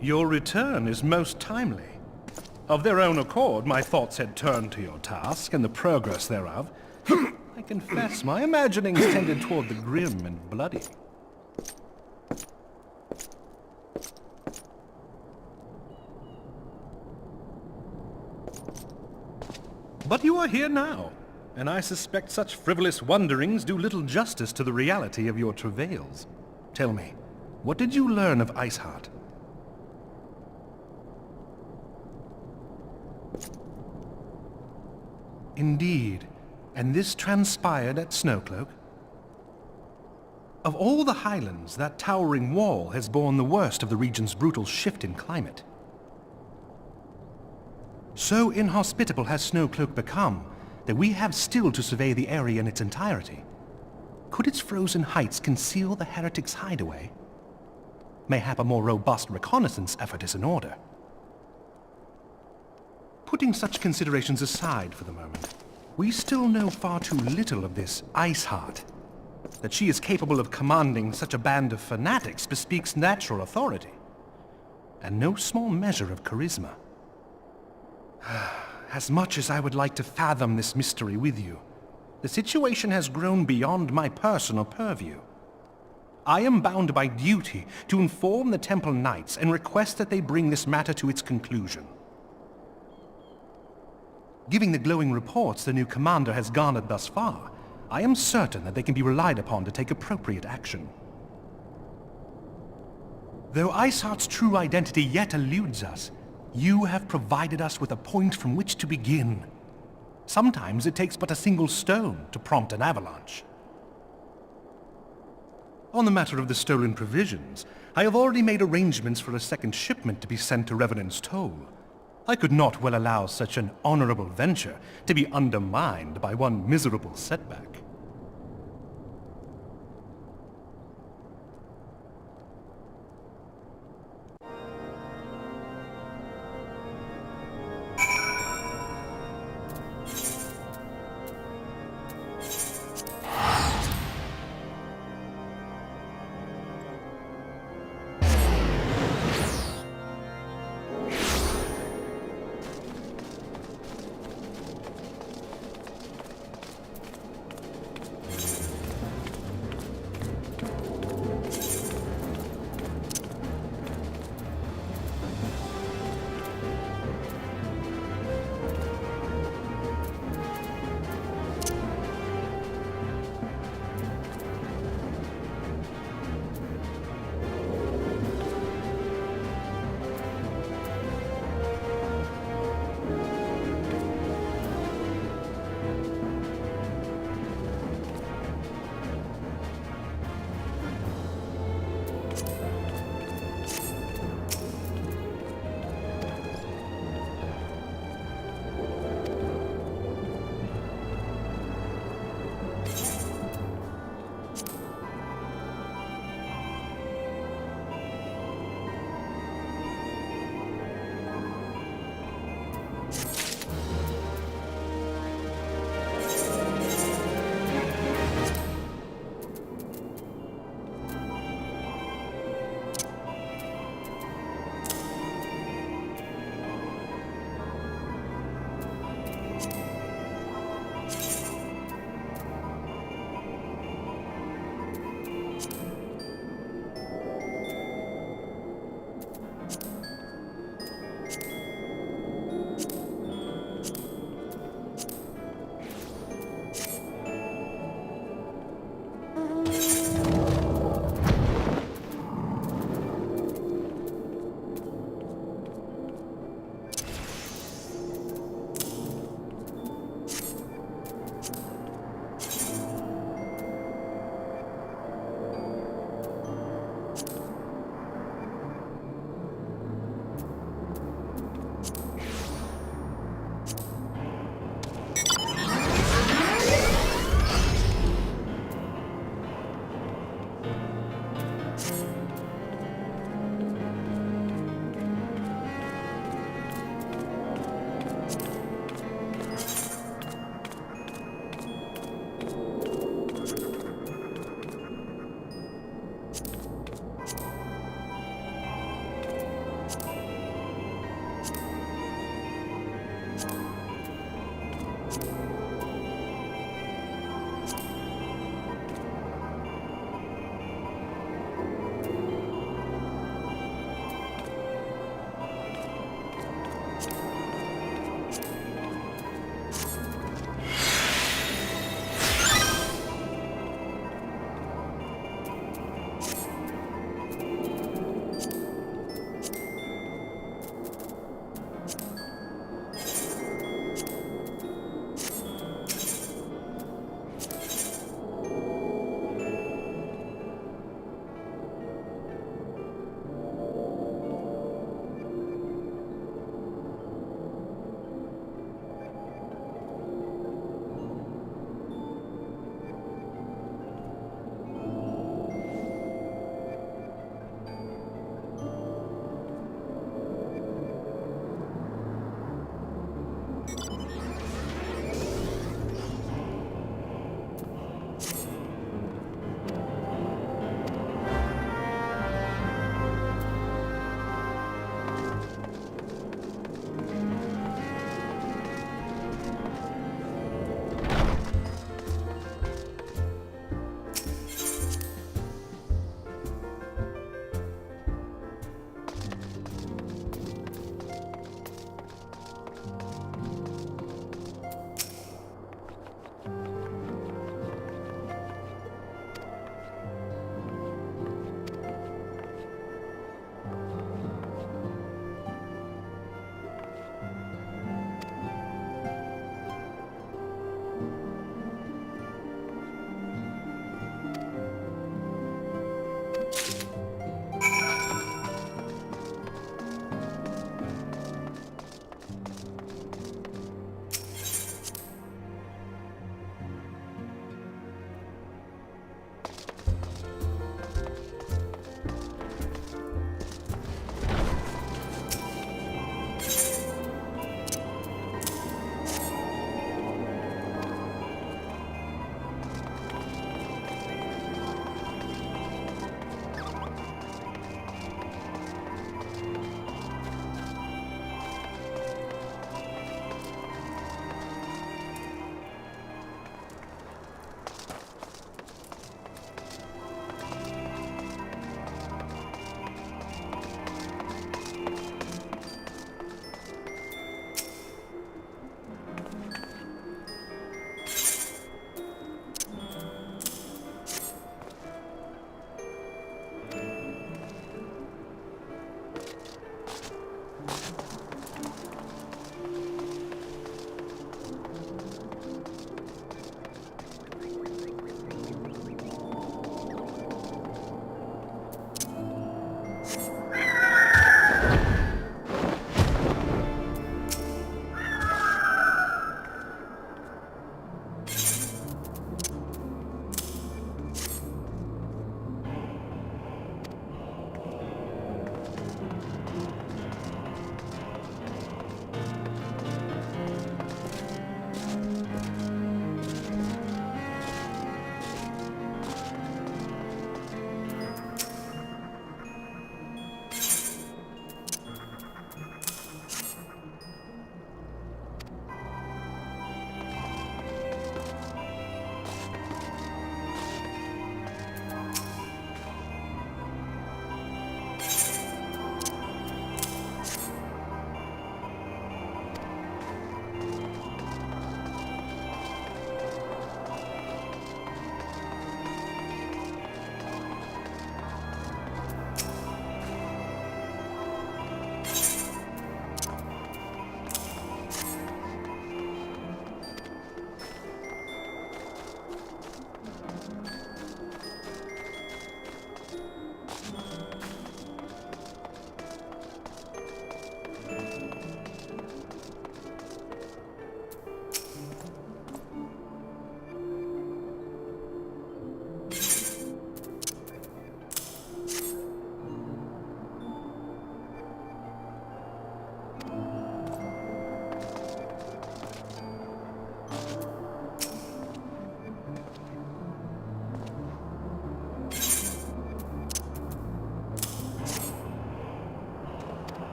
Your return is most timely. Of their own accord, my thoughts had turned to your task and the progress thereof. I confess my imaginings tended toward the grim and bloody. But you are here now, and I suspect such frivolous wonderings do little justice to the reality of your travails. Tell me, what did you learn of Iceheart? Indeed, and this transpired at Snowcloak? Of all the highlands, that towering wall has borne the worst of the region's brutal shift in climate. So inhospitable has Snowcloak become that we have still to survey the area in its entirety. Could its frozen heights conceal the heretics' hideaway? Mayhap a more robust reconnaissance effort is in order. Putting such considerations aside for the moment, we still know far too little of this Iceheart. That she is capable of commanding such a band of fanatics bespeaks natural authority, and no small measure of charisma. As much as I would like to fathom this mystery with you, the situation has grown beyond my personal purview. I am bound by duty to inform the Temple Knights and request that they bring this matter to its conclusion. Given the glowing reports the new commander has garnered thus far, I am certain that they can be relied upon to take appropriate action. Though Iceheart's true identity yet eludes us, you have provided us with a point from which to begin. Sometimes it takes but a single stone to prompt an avalanche. On the matter of the stolen provisions, I have already made arrangements for a second shipment to be sent to Revenant's Toll. I could not well allow such an honorable venture to be undermined by one miserable setback.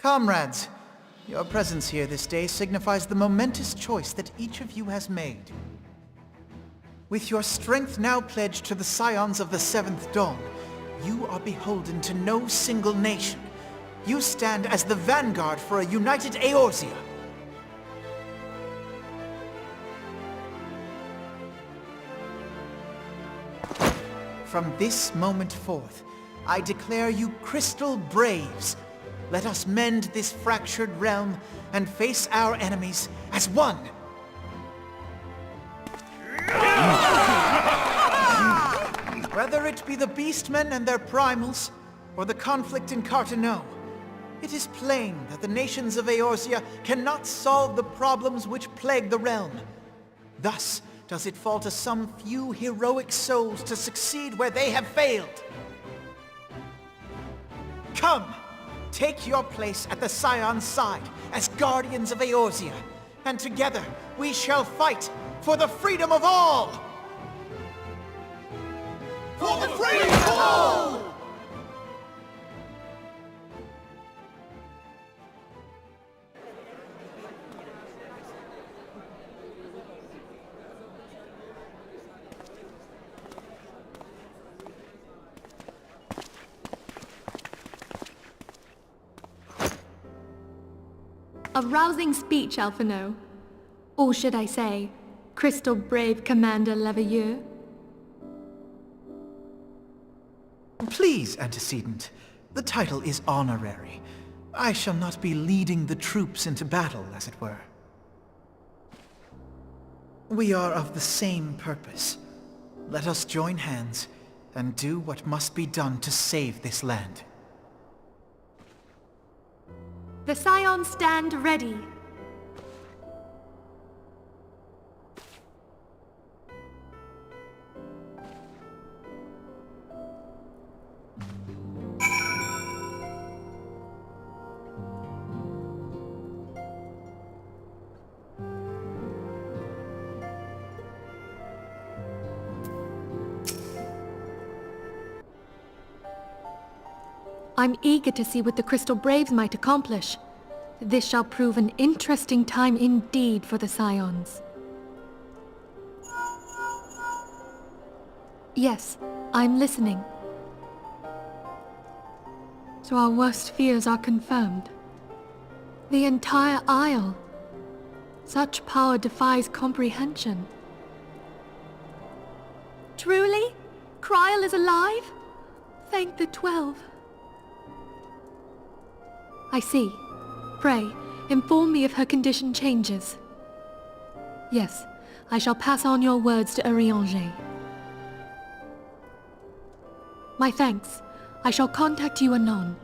Comrades, your presence here this day signifies the momentous choice that each of you has made. With your strength now pledged to the Scions of the Seventh Dawn, you are beholden to no single nation. You stand as the vanguard for a united Eorzea. From this moment forth, I declare you Crystal Braves. Let us mend this fractured realm and face our enemies as one. Whether it be the Beastmen and their primals, or the conflict in Carteneau, it is plain that the nations of Eorzea cannot solve the problems which plague the realm. Thus does it fall to some few heroic souls to succeed where they have failed. Come! Take your place at the Scion's side as guardians of Eorzea, and together we shall fight for the freedom of all! For the freedom of all! A rousing speech, Alphino. Or should I say, Crystal Brave Commander Leveilleur? Please, Antecedent. The title is honorary. I shall not be leading the troops into battle, as it were. We are of the same purpose. Let us join hands and do what must be done to save this land. The Scions stand ready. I'm eager to see what the Crystal Braves might accomplish. This shall prove an interesting time indeed for the Scions. Yes, I'm listening. So our worst fears are confirmed. The entire Isle. Such power defies comprehension. Truly? Kryl is alive? Thank the 12. I see. Pray, inform me if her condition changes. Yes, I shall pass on your words to Urianger. My thanks. I shall contact you anon.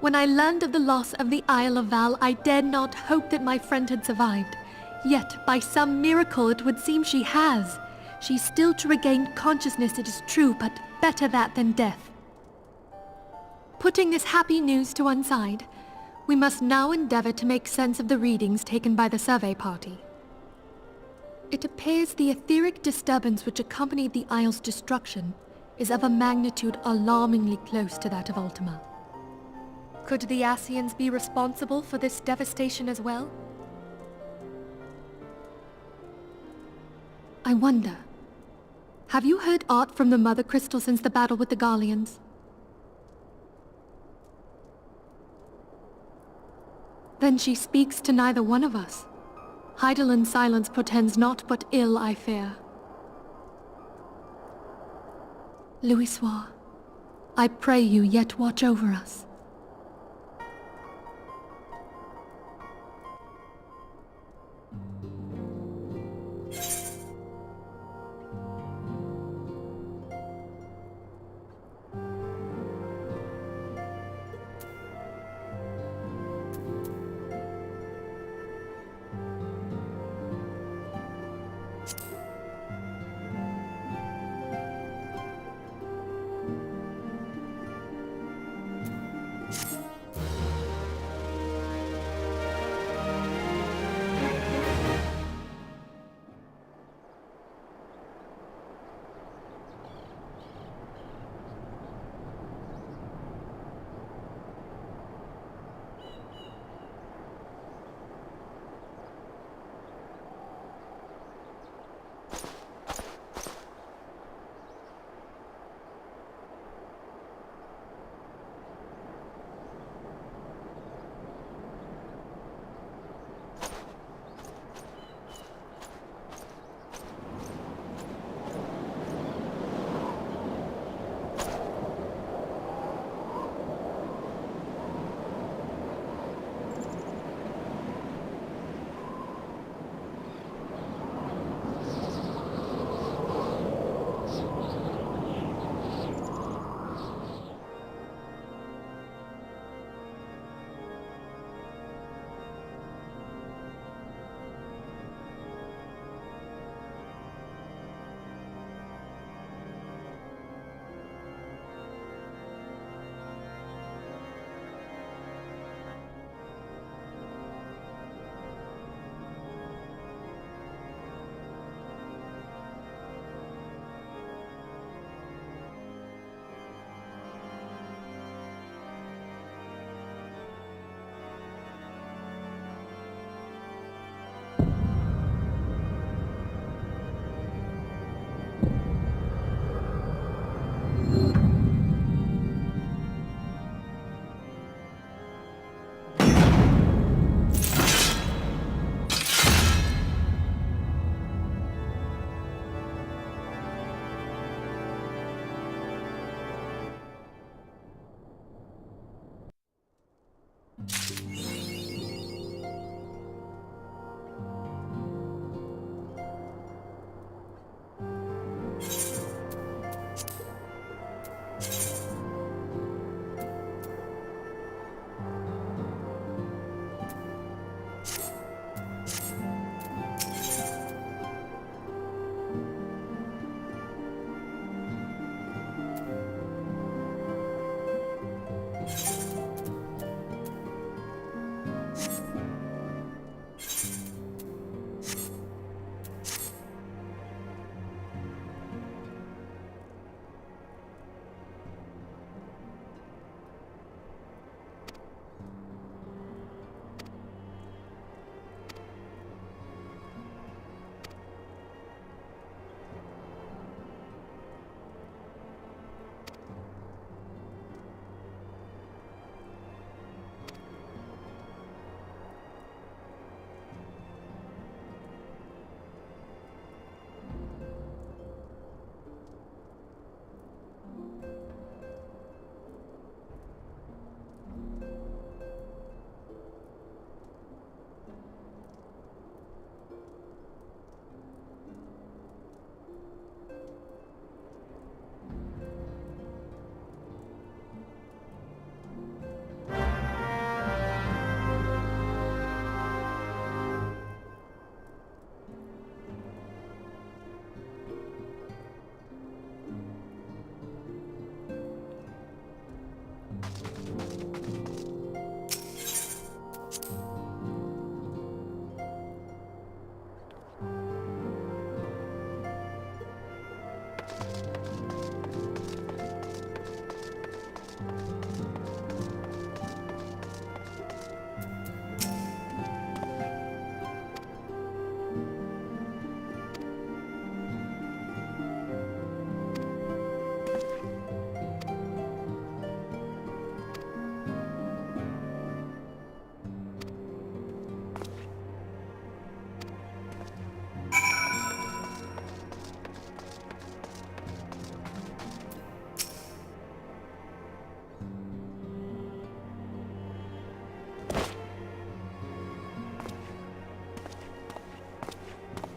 When I learned of the loss of the Isle of Val, I dared not hope that my friend had survived. Yet, by some miracle, it would seem she has. She's still to regain consciousness, it is true, but better that than death. Putting this happy news to one side, we must now endeavor to make sense of the readings taken by the survey party. It appears the etheric disturbance which accompanied the Isle's destruction is of a magnitude alarmingly close to that of Ultima. Could the Ascians be responsible for this devastation as well? I wonder, have you heard aught from the Mother Crystal since the battle with the Garleans? Then she speaks to neither one of us. Heidel's silence portends naught but ill, I fear. Louisoix, I pray you yet watch over us.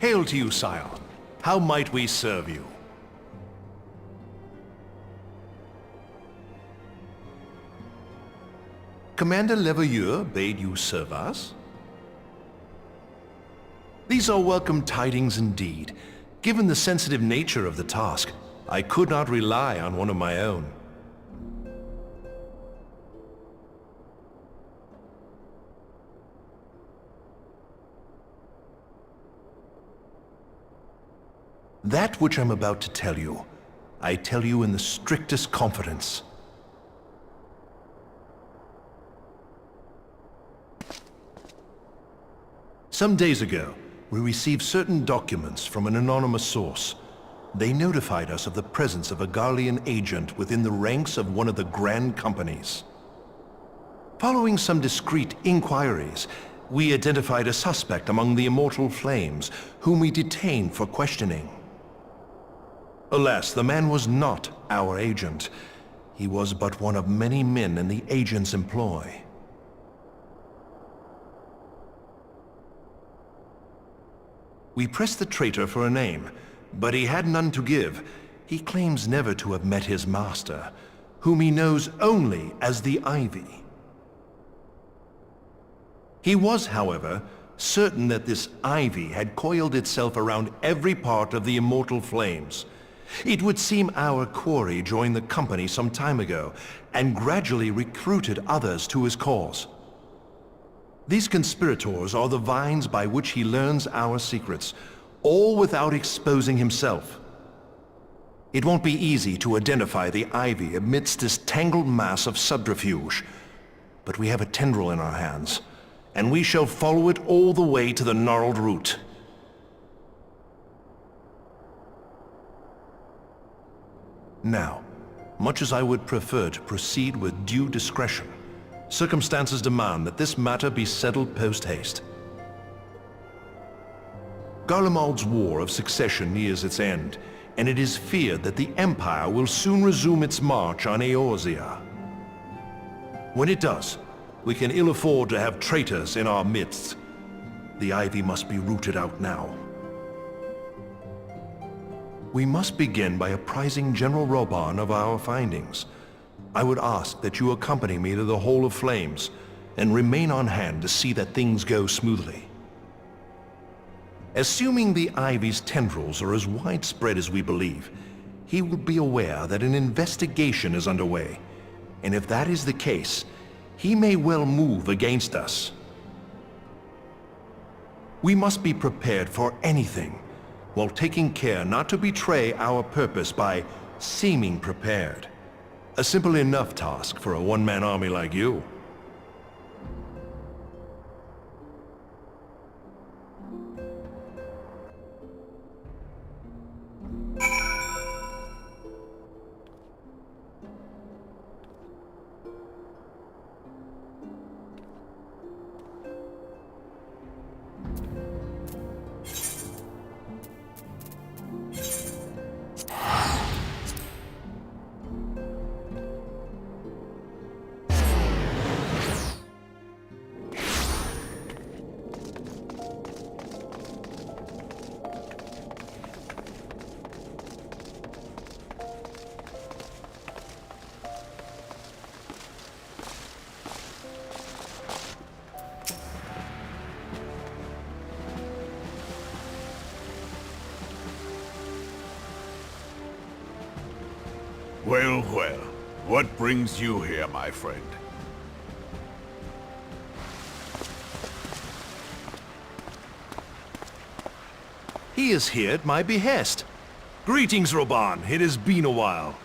Hail to you, sire. How might we serve you? Commander Leveilleur bade you serve us? These are welcome tidings indeed. Given the sensitive nature of the task, I could not rely on one of my own. That which I'm about to tell you, I tell you in the strictest confidence. Some days ago, we received certain documents from an anonymous source. They notified us of the presence of a Garlean agent within the ranks of one of the Grand Companies. Following some discreet inquiries, we identified a suspect among the Immortal Flames, whom we detained for questioning. Alas, the man was not our agent. He was but one of many men in the agent's employ. We pressed the traitor for a name, but he had none to give. He claims never to have met his master, whom he knows only as the Ivy. He was, however, certain that this Ivy had coiled itself around every part of the Immortal Flames. It would seem our quarry joined the company some time ago, and gradually recruited others to his cause. These conspirators are the vines by which he learns our secrets, all without exposing himself. It won't be easy to identify the Ivy amidst this tangled mass of subterfuge, but we have a tendril in our hands, and we shall follow it all the way to the gnarled root. Now, much as I would prefer to proceed with due discretion, circumstances demand that this matter be settled post-haste. Garlemald's War of Succession nears its end, and it is feared that the Empire will soon resume its march on Eorzea. When it does, we can ill afford to have traitors in our midst. The Ivy must be rooted out now. We must begin by apprising General Roban of our findings. I would ask that you accompany me to the Hall of Flames, and remain on hand to see that things go smoothly. Assuming the Ivy's tendrils are as widespread as we believe, he will be aware that an investigation is underway, and if that is the case, he may well move against us. We must be prepared for anything, while taking care not to betray our purpose by seeming prepared. A simple enough task for a one-man army like you. Well, well. What brings you here, my friend? He is here at my behest. Greetings, Roban. It has been a while.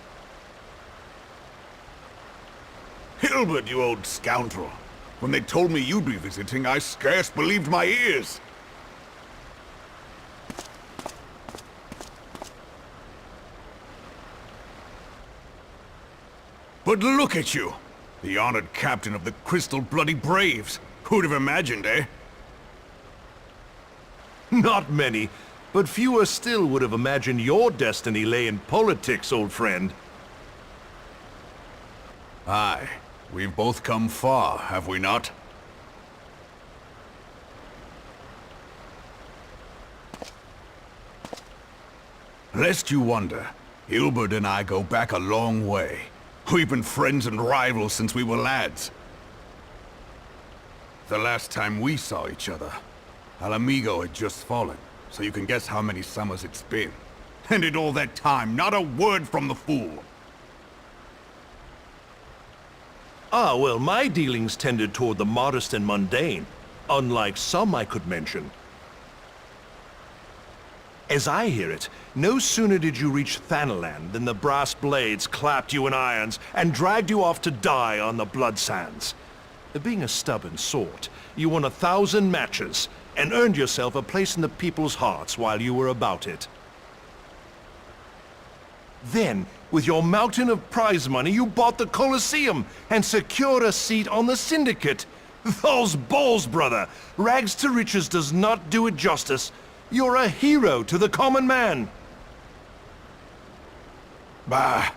Hilbert, you old scoundrel. When they told me you'd be visiting, I scarce believed my ears. But look at you! The honored captain of the Crystal Bloody Braves. Who'd have imagined, eh? Not many, but fewer still would have imagined your destiny lay in politics, old friend. Aye. We've both come far, have we not? Lest you wonder, Hilbert and I go back a long way. We've been friends and rivals since we were lads. The last time we saw each other, Alamigo had just fallen, so you can guess how many summers it's been. And in all that time, not a word from the fool. Ah, well, my dealings tended toward the modest and mundane, unlike some I could mention. As I hear it, no sooner did you reach Thanalan than the brass blades clapped you in irons and dragged you off to die on the blood sands. Being a stubborn sort, you won 1,000 matches and earned yourself a place in the people's hearts while you were about it. Then, with your mountain of prize money, you bought the Colosseum and secured a seat on the Syndicate. Those balls, brother! Rags to riches does not do it justice. You're a hero to the common man. Bah,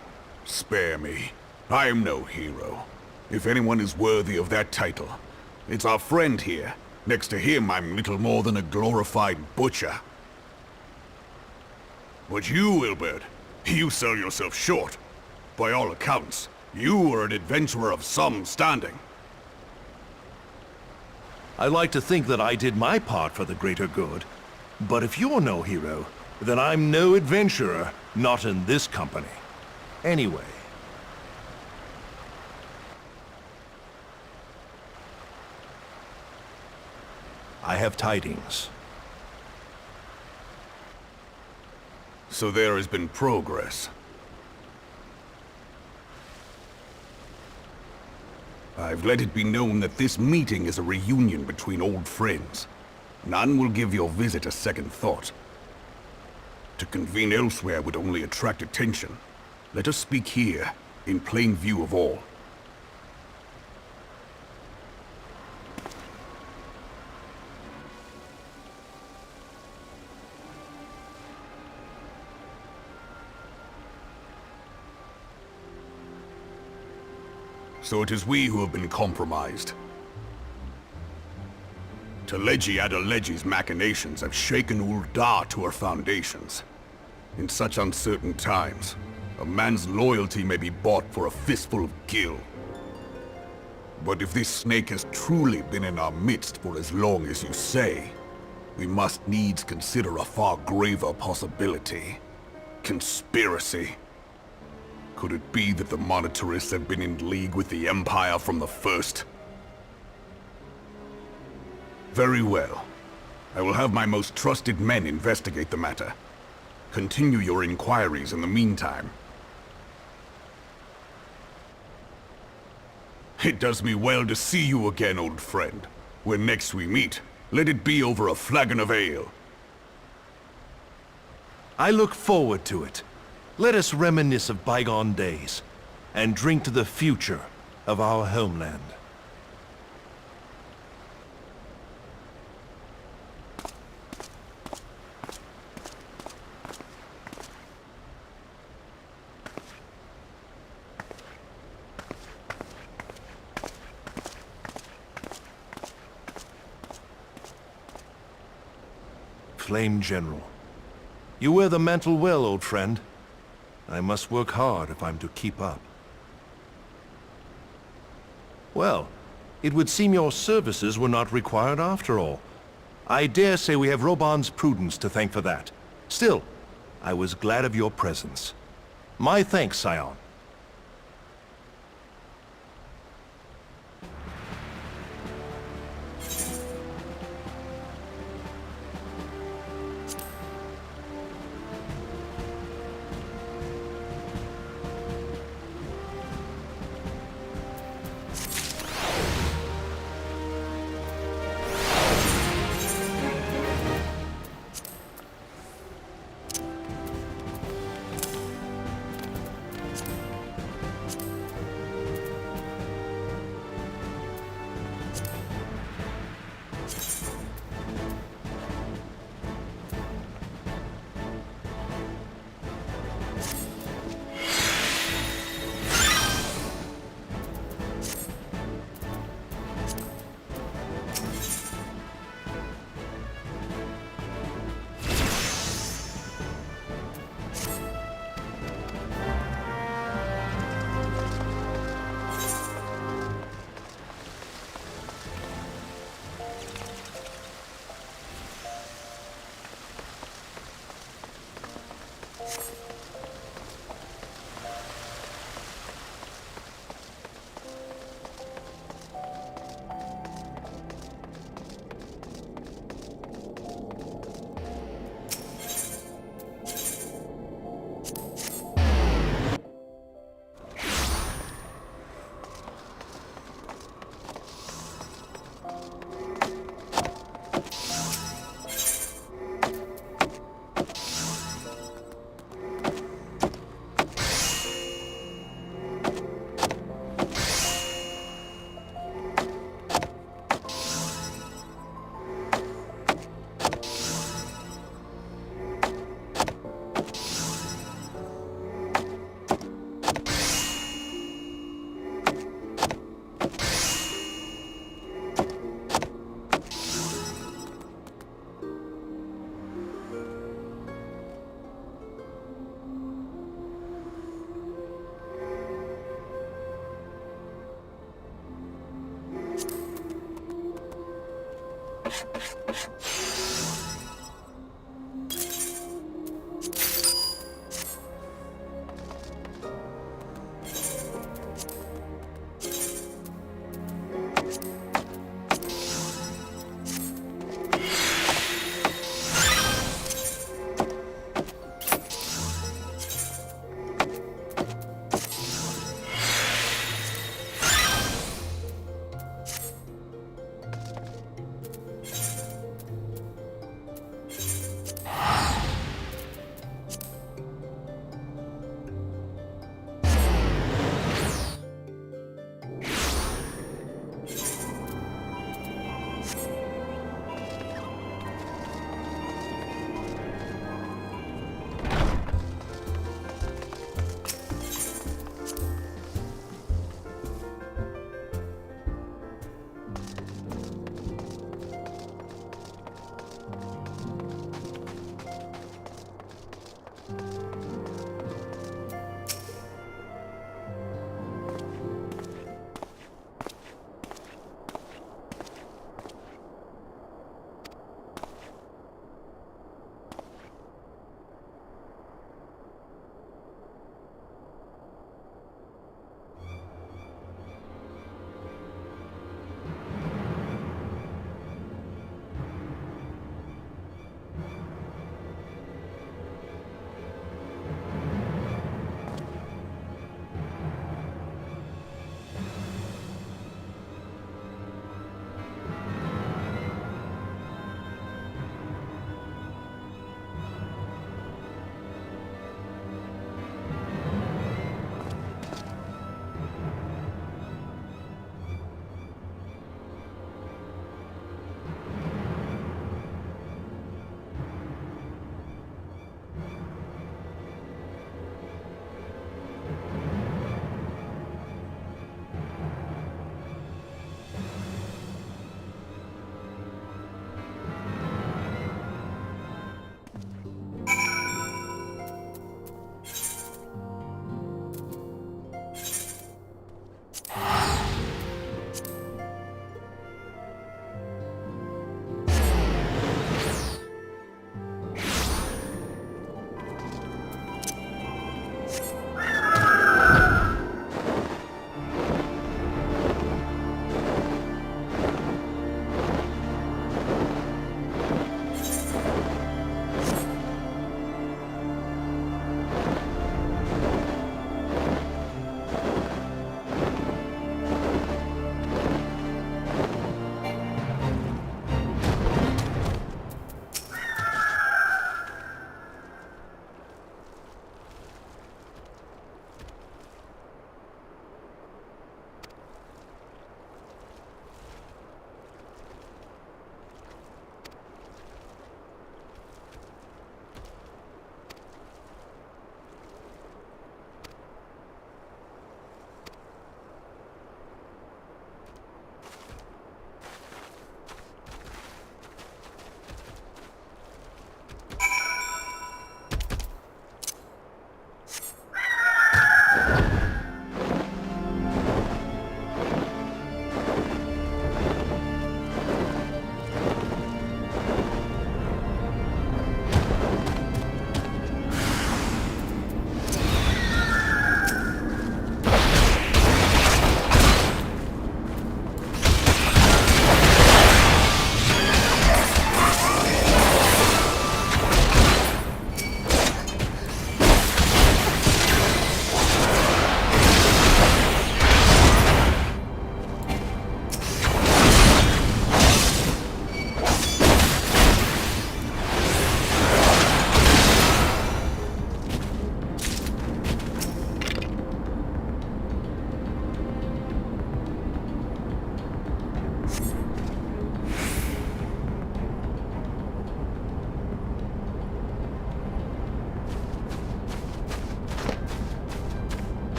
spare me. I am no hero. If anyone is worthy of that title, it's our friend here. Next to him, I'm little more than a glorified butcher. But you, Wilbert, you sell yourself short. By all accounts, you are an adventurer of some standing. I like to think that I did my part for the greater good. But if you're no hero, then I'm no adventurer, not in this company. Anyway. I have tidings. So there has been progress. I've let it be known that this meeting is a reunion between old friends. None will give your visit a second thought. To convene elsewhere would only attract attention. Let us speak here, in plain view of all. So it is we who have been compromised. Teleji Adeleji's machinations have shaken Ul'dah to her foundations. In such uncertain times, a man's loyalty may be bought for a fistful of gil. But if this snake has truly been in our midst for as long as you say, we must needs consider a far graver possibility. Conspiracy. Could it be that the Monitarists have been in league with the Empire from the first? Very well. I will have my most trusted men investigate the matter. Continue your inquiries in the meantime. It does me well to see you again, old friend. When next we meet, let it be over a flagon of ale. I look forward to it. Let us reminisce of bygone days, and drink to the future of our homeland. Flame General. You wear the mantle well, old friend. I must work hard if I'm to keep up. Well, it would seem your services were not required after all. I dare say we have Roban's prudence to thank for that. Still, I was glad of your presence. My thanks, Scion.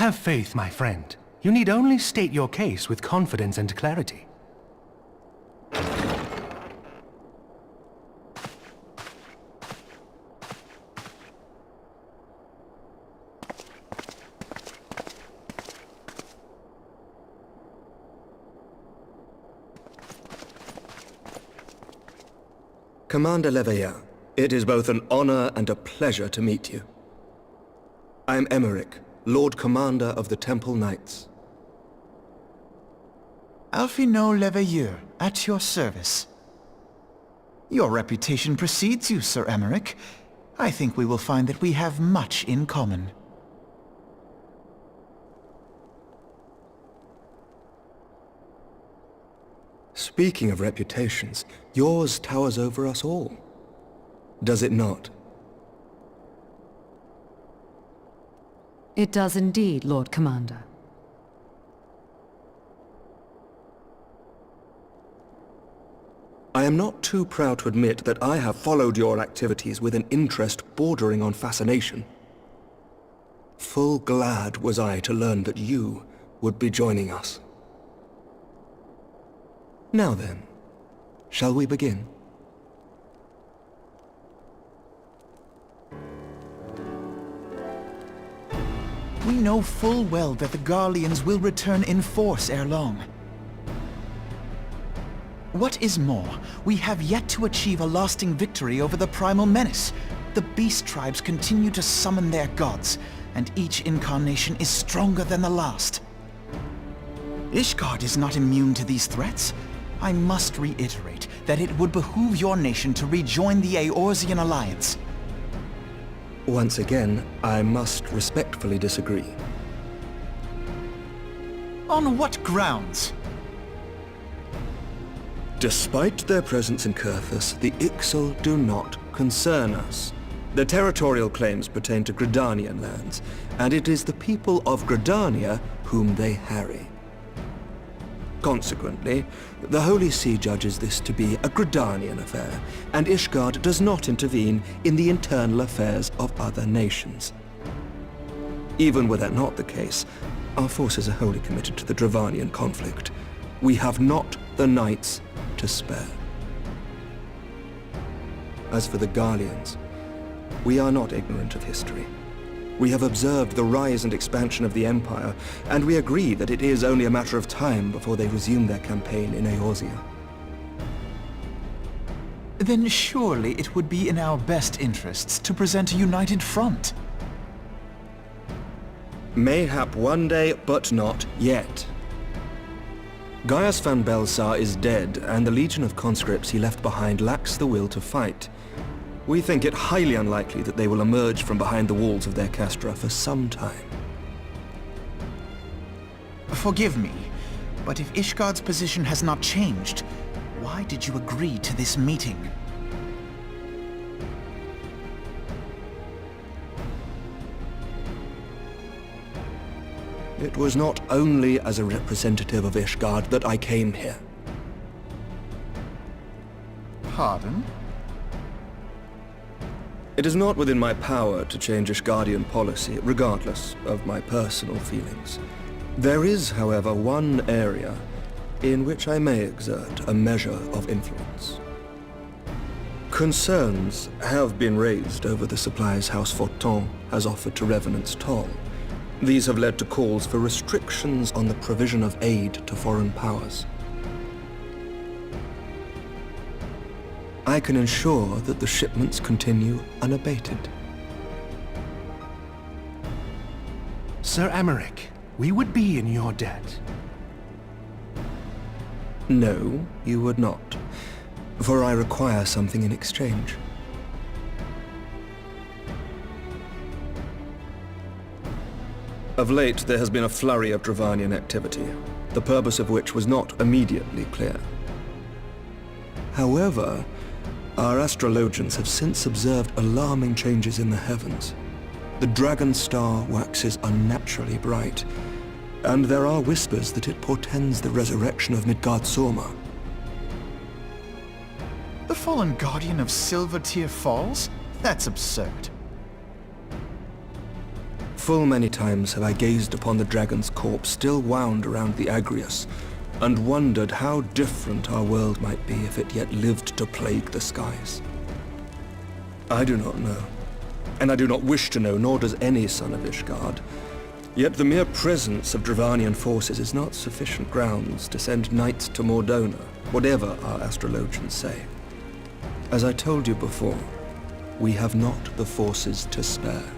Have faith, my friend. You need only state your case with confidence and clarity. Commander Leveilleur, it is both an honor and a pleasure to meet you. I am Emmerich, Lord Commander of the Temple Knights. Alphinaud Leveilleur, at your service. Your reputation precedes you, Sir Emmerich. I think we will find that we have much in common. Speaking of reputations, yours towers over us all. Does it not? It does indeed, Lord Commander. I am not too proud to admit that I have followed your activities with an interest bordering on fascination. Full glad was I to learn that you would be joining us. Now then, shall we begin? We know full well that the Garleans will return in force ere long. What is more, we have yet to achieve a lasting victory over the primal menace. The beast tribes continue to summon their gods, and each incarnation is stronger than the last. Ishgard is not immune to these threats. I must reiterate that it would behoove your nation to rejoin the Eorzean Alliance. Once again, I must respectfully disagree. On what grounds? Despite their presence in Kurthus, the Ixal do not concern us. Their territorial claims pertain to Gridanian lands, and it is the people of Gridania whom they harry. Consequently, the Holy See judges this to be a Gridanian affair, and Ishgard does not intervene in the internal affairs of other nations. Even were that not the case, our forces are wholly committed to the Dravanian conflict. We have not the knights to spare. As for the Garleans, we are not ignorant of history. We have observed the rise and expansion of the Empire, and we agree that it is only a matter of time before they resume their campaign in Eorzea. Then surely it would be in our best interests to present a united front. Mayhap one day, but not yet. Gaius van Belsar is dead, and the legion of conscripts he left behind lacks the will to fight. We think it highly unlikely that they will emerge from behind the walls of their castra for some time. Forgive me, but if Ishgard's position has not changed, why did you agree to this meeting? It was not only as a representative of Ishgard that I came here. Pardon? It is not within my power to change Ishgardian policy, regardless of my personal feelings. There is, however, one area in which I may exert a measure of influence. Concerns have been raised over the supplies House Fortin has offered to Revenant's Toll. These have led to calls for restrictions on the provision of aid to foreign powers. I can ensure that the shipments continue unabated. Sir Emmerich, we would be in your debt. No, you would not, for I require something in exchange. Of late, there has been a flurry of Dravanian activity, the purpose of which was not immediately clear. However, our astrologians have since observed alarming changes in the heavens. The dragon star waxes unnaturally bright, and there are whispers that it portends the resurrection of Midgard-Sorma. The fallen guardian of Silver Tear Falls? That's absurd. Full many times have I gazed upon the dragon's corpse still wound around the Agrius, and wondered how different our world might be if it yet lived to plague the skies. I do not know, and I do not wish to know, nor does any son of Ishgard. Yet the mere presence of Dravanian forces is not sufficient grounds to send knights to Mordona, whatever our astrologians say. As I told you before, we have not the forces to spare.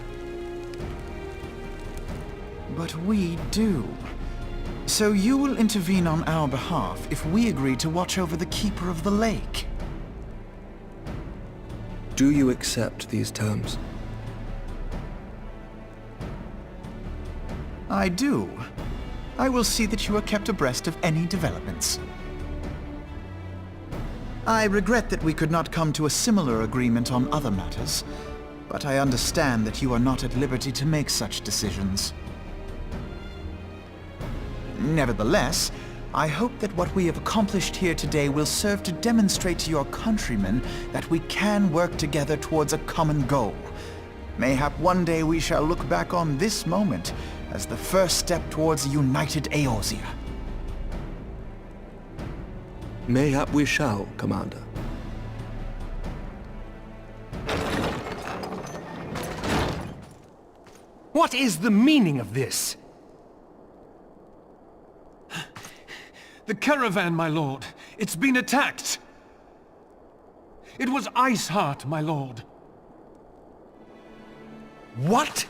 But we do. So you will intervene on our behalf if we agree to watch over the Keeper of the Lake. Do you accept these terms? I do. I will see that you are kept abreast of any developments. I regret that we could not come to a similar agreement on other matters, but I understand that you are not at liberty to make such decisions. Nevertheless, I hope that what we have accomplished here today will serve to demonstrate to your countrymen that we can work together towards a common goal. Mayhap one day we shall look back on this moment as the first step towards a united Eorzea. Mayhap we shall, Commander. What is the meaning of this? The caravan, my lord. It's been attacked. It was Iceheart, my lord. What?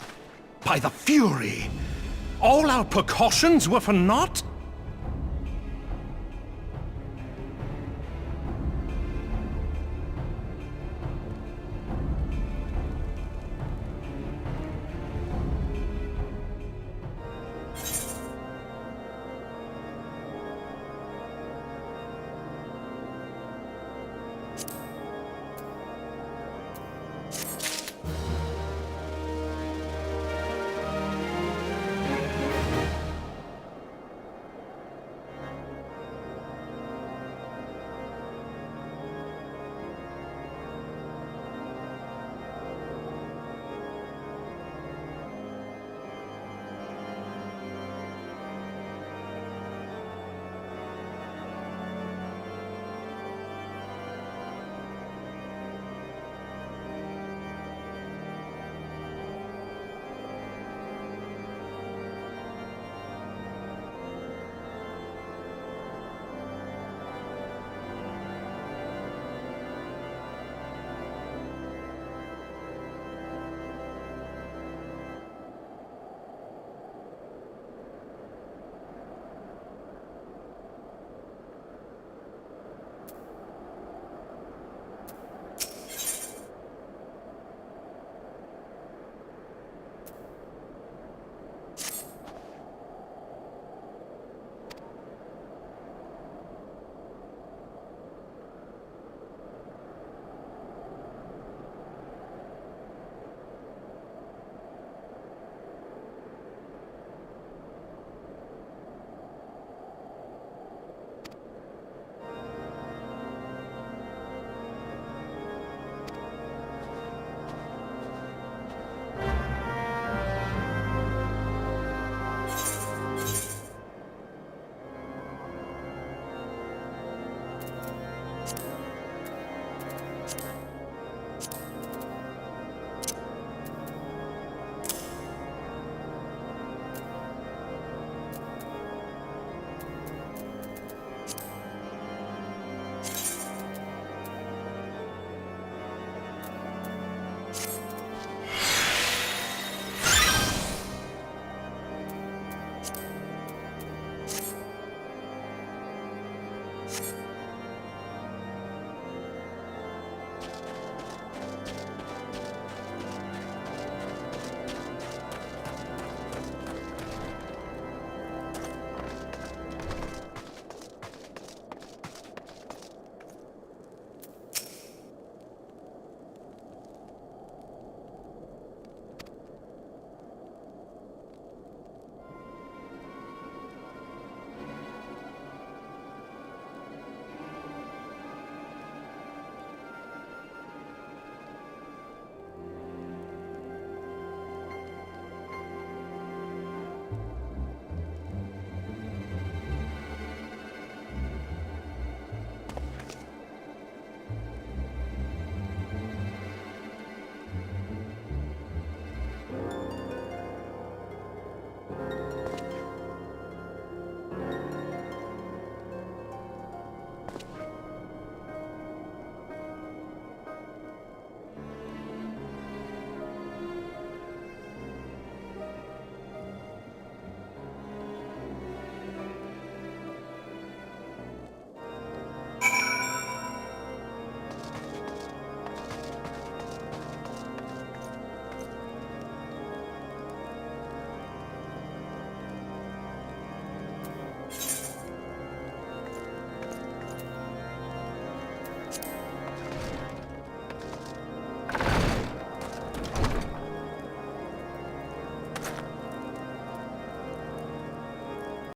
By the Fury! All our precautions were for naught?